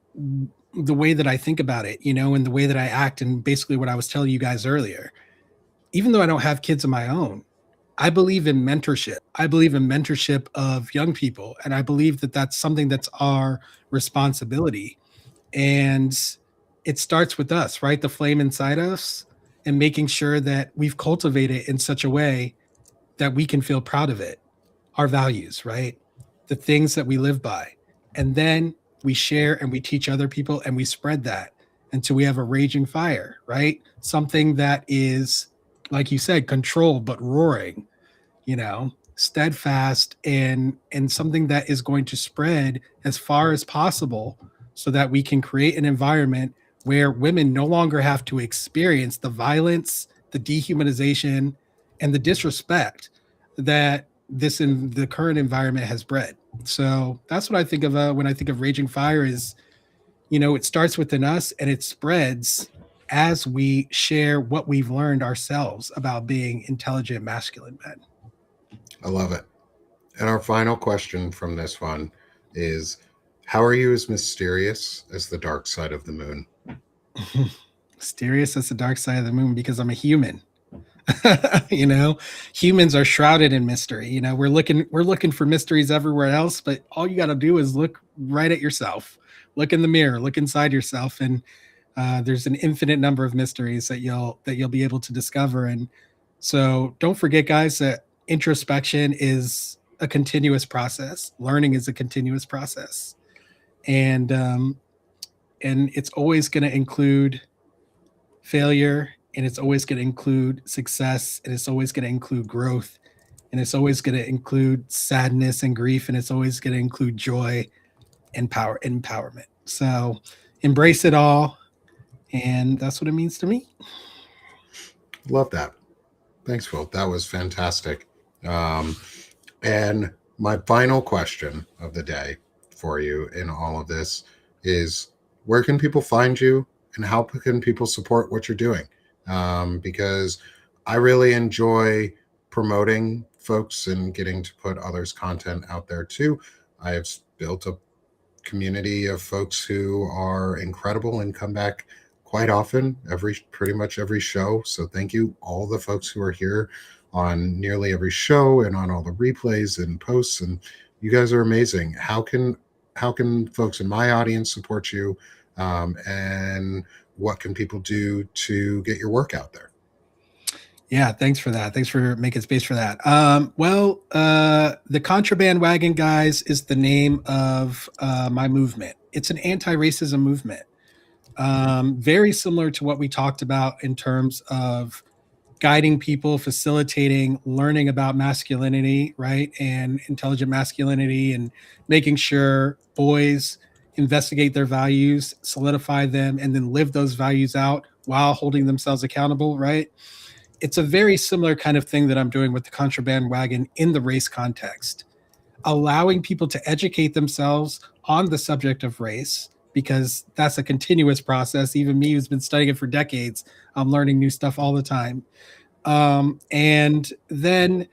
the way that I think about it, and the way that I act, and basically what I was telling you guys earlier. Even though I don't have kids of my own, I believe in mentorship. I believe in mentorship of young people, and I believe that that's something that's our responsibility. And it starts with us, right? The flame inside us, and making sure that we've cultivated it in such a way that we can feel proud of it, our values, right? The things that we live by. And then we share and we teach other people and we spread that until we have a raging fire, right? Something that is, like you said, controlled but roaring, steadfast, and something that is going to spread as far as possible so that we can create an environment where women no longer have to experience the violence, the dehumanization, and the disrespect that this in the current environment has bred. So that's what I think of when I think of Raging Fire is, it starts within us and it spreads as we share what we've learned ourselves about being intelligent masculine men. I love it. And our final question from this one is, how are you as mysterious as the dark side of the moon? Mysterious as the dark side of the moon because I'm a human. Humans are shrouded in mystery. We're looking for mysteries everywhere else, but all you got to do is look right at yourself, look in the mirror, look inside yourself, and there's an infinite number of mysteries that you'll be able to discover. And so don't forget, guys, that introspection is a continuous process. Learning is a continuous process, and it's always going to include failure, and it's always going to include success, and it's always going to include growth, and it's always going to include sadness and grief, and it's always going to include joy and empowerment. So embrace it all, and that's what it means to me. Love that. Thanks, Phil. That was fantastic. And my final question of the day for you in all of this is, where can people find you and how can people support what you're doing? Because I really enjoy promoting folks and getting to put others' content out there too. I have built a community of folks who are incredible and come back quite often, pretty much every show. So thank you, all the folks who are here on nearly every show and on all the replays and posts. And you guys are amazing. How can folks in my audience support you? And what can people do to get your work out there? Yeah, thanks for that. Thanks for making space for that. The Contraband Wagon, guys, is the name of my movement. It's an anti-racism movement. Very similar to what we talked about in terms of guiding people, facilitating learning about masculinity, right? And intelligent masculinity, and making sure boys investigate their values, solidify them, and then live those values out while holding themselves accountable, right? It's a very similar kind of thing that I'm doing with the Contraband Wagon in the race context, allowing people to educate themselves on the subject of race, because that's a continuous process. Even me, who's been studying it for decades, I'm learning new stuff all the time. And then,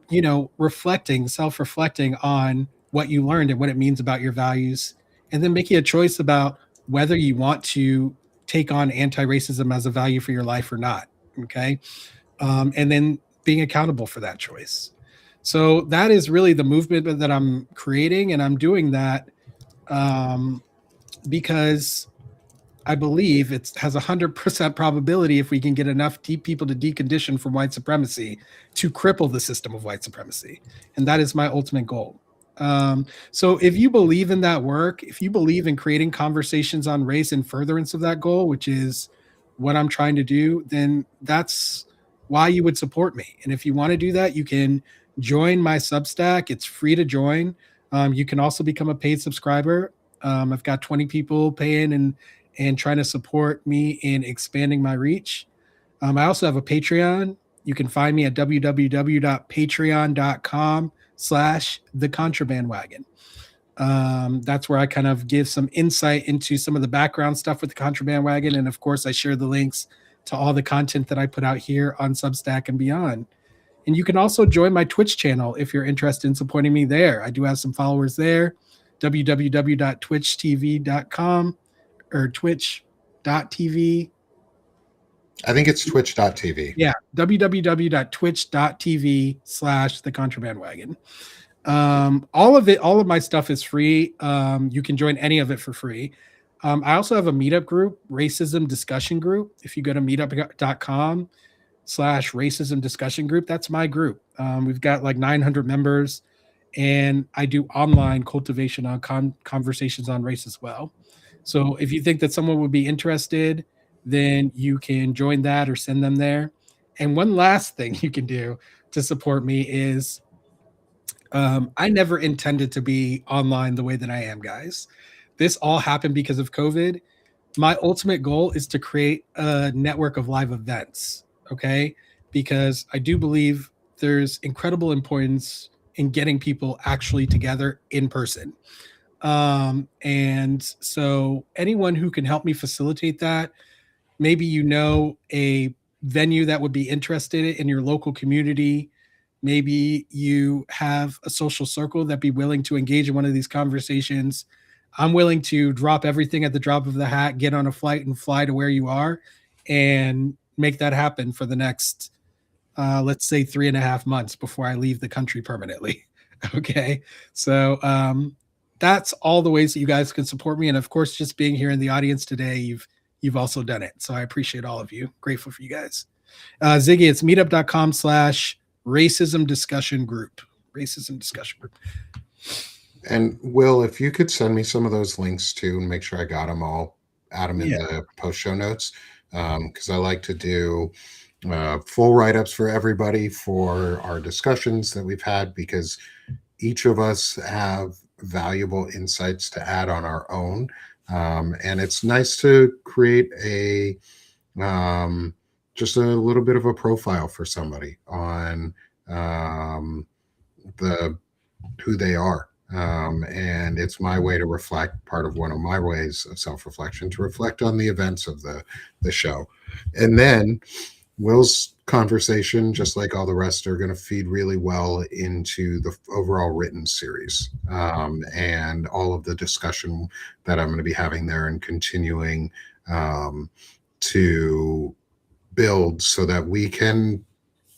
self-reflecting on what you learned and what it means about your values, and then making a choice about whether you want to take on anti-racism as a value for your life or not. Okay. And then being accountable for that choice. So that is really the movement that I'm creating. And I'm doing that because I believe it has 100% probability, if we can get enough people to decondition from white supremacy, to cripple the system of white supremacy. And that is my ultimate goal. So if you believe in that work, if you believe in creating conversations on race in furtherance of that goal, which is what I'm trying to do, then that's why you would support me. And if you want to do that, you can join my Substack. It's free to join. You can also become a paid subscriber. I've got 20 people paying and trying to support me in expanding my reach. I also have a Patreon. You can find me at www.patreon.com/thecontrabandwagon. That's where I kind of give some insight into some of the background stuff with the Contraband Wagon. And of course, I share the links to all the content that I put out here on Substack and beyond. And you can also join my Twitch channel if you're interested in supporting me there. I do have some followers there. www.twitchtv.com or twitch.tv. I think it's twitch.tv. Yeah, www.twitch.tv/thecontrabandwagon. All of my stuff is free. You can join any of it for free. I also have a meetup group, racism discussion group. If you go to meetup.com/racism discussion group, that's my group. We've got like 900 members, and I do online cultivation on conversations on race as well. So if you think that someone would be interested, then you can join that or send them there. And one last thing you can do to support me is, I never intended to be online the way that I am, guys. this all happened because of COVID. My ultimate goal is to create a network of live events. Okay. Because I do believe there's incredible importance in getting people actually together in person. And so anyone who can help me facilitate that, maybe a venue that would be interested in your local community. Maybe you have a social circle that be willing to engage in one of these conversations. I'm willing to drop everything at the drop of the hat, get on a flight and fly to where you are and make that happen for the next, let's say 3.5 months before I leave the country permanently. Okay. So, that's all the ways that you guys can support me. And of course, just being here in the audience today, you've also done it. So I appreciate all of you. Grateful for you guys. Ziggy, it's meetup.com/racism discussion group. Racism discussion group. And Will, if you could send me some of those links too and make sure I got them all, add them in the post show notes. Because I like to do full write-ups for everybody for our discussions that we've had, because each of us have valuable insights to add on our own. And it's nice to create just a little bit of a profile for somebody on who they are. And it's my way to reflect, part of one of my ways of self-reflection, to reflect on the events of the show. And then Will's conversation, just like all the rest, are going to feed really well into the overall written series, and all of the discussion that I'm going to be having there and continuing to build so that we can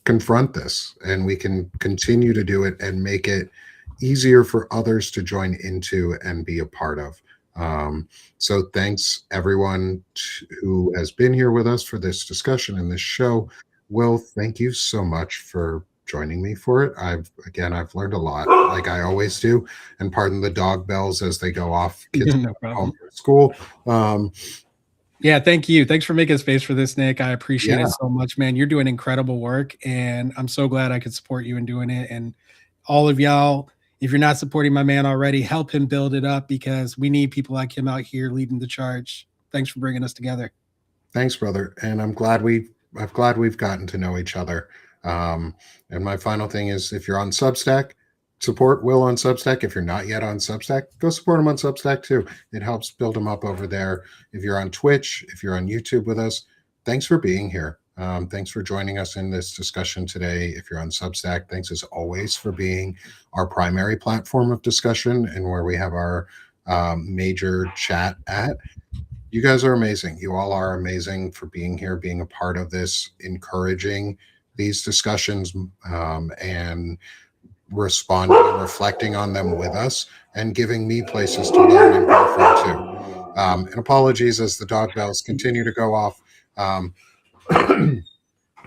confront this and we can continue to do it and make it easier for others to join into and be a part of. So thanks everyone who has been here with us for this discussion and this show. Will, thank you so much for joining me for it. I've learned a lot, like I always do, and pardon the dog bells as they go off. Kids No problem. home from school. Yeah, thank you. Thanks for making space for this, Nick. I appreciate it so much, man. You're doing incredible work, and I'm so glad I could support you in doing it. And all of y'all, if you're not supporting my man already, help him build it up, because we need people like him out here leading the charge. Thanks for bringing us together. Thanks, brother. And I'm glad we've gotten to know each other. And my final thing is, if you're on Substack, support Will on Substack. If you're not yet on Substack, go support him on Substack too. It helps build him up over there. If you're on Twitch, if you're on YouTube with us, thanks for being here. Thanks for joining us in this discussion today. If you're on Substack, thanks as always for being our primary platform of discussion and where we have our major chat at. You guys are amazing. You all are amazing for being here, being a part of this, encouraging these discussions, and responding and reflecting on them with us, and giving me places to learn and grow from too. And apologies as the dog bells continue to go off.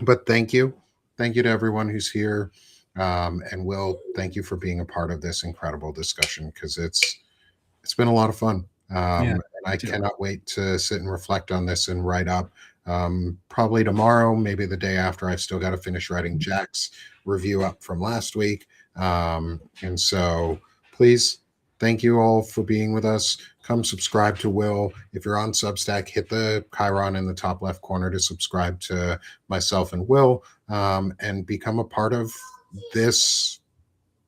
But thank you to everyone who's here, and Will, thank you for being a part of this incredible discussion, because it's been a lot of fun. And I cannot wait to sit and reflect on this and write up, probably tomorrow, maybe the day after. I've still got to finish writing Jack's review up from last week. And so please, thank you all for being with us. Come subscribe to Will. If you're on Substack, hit the chyron in the top left corner to subscribe to myself and Will, and become a part of this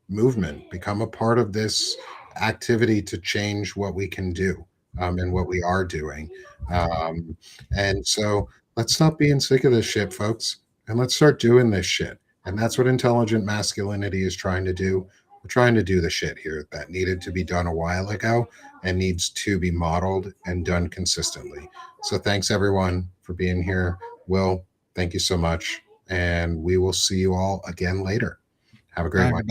movement, become a part of this activity to change what we can do, and what we are doing. And so let's stop being sick of this shit, folks, and let's start doing this shit. And that's what Intelligent Masculinity is trying to do. We're trying to do the shit here that needed to be done a while ago and needs to be modeled and done consistently. So thanks everyone for being here. Will, thank you so much. And we will see you all again later. Have a great one.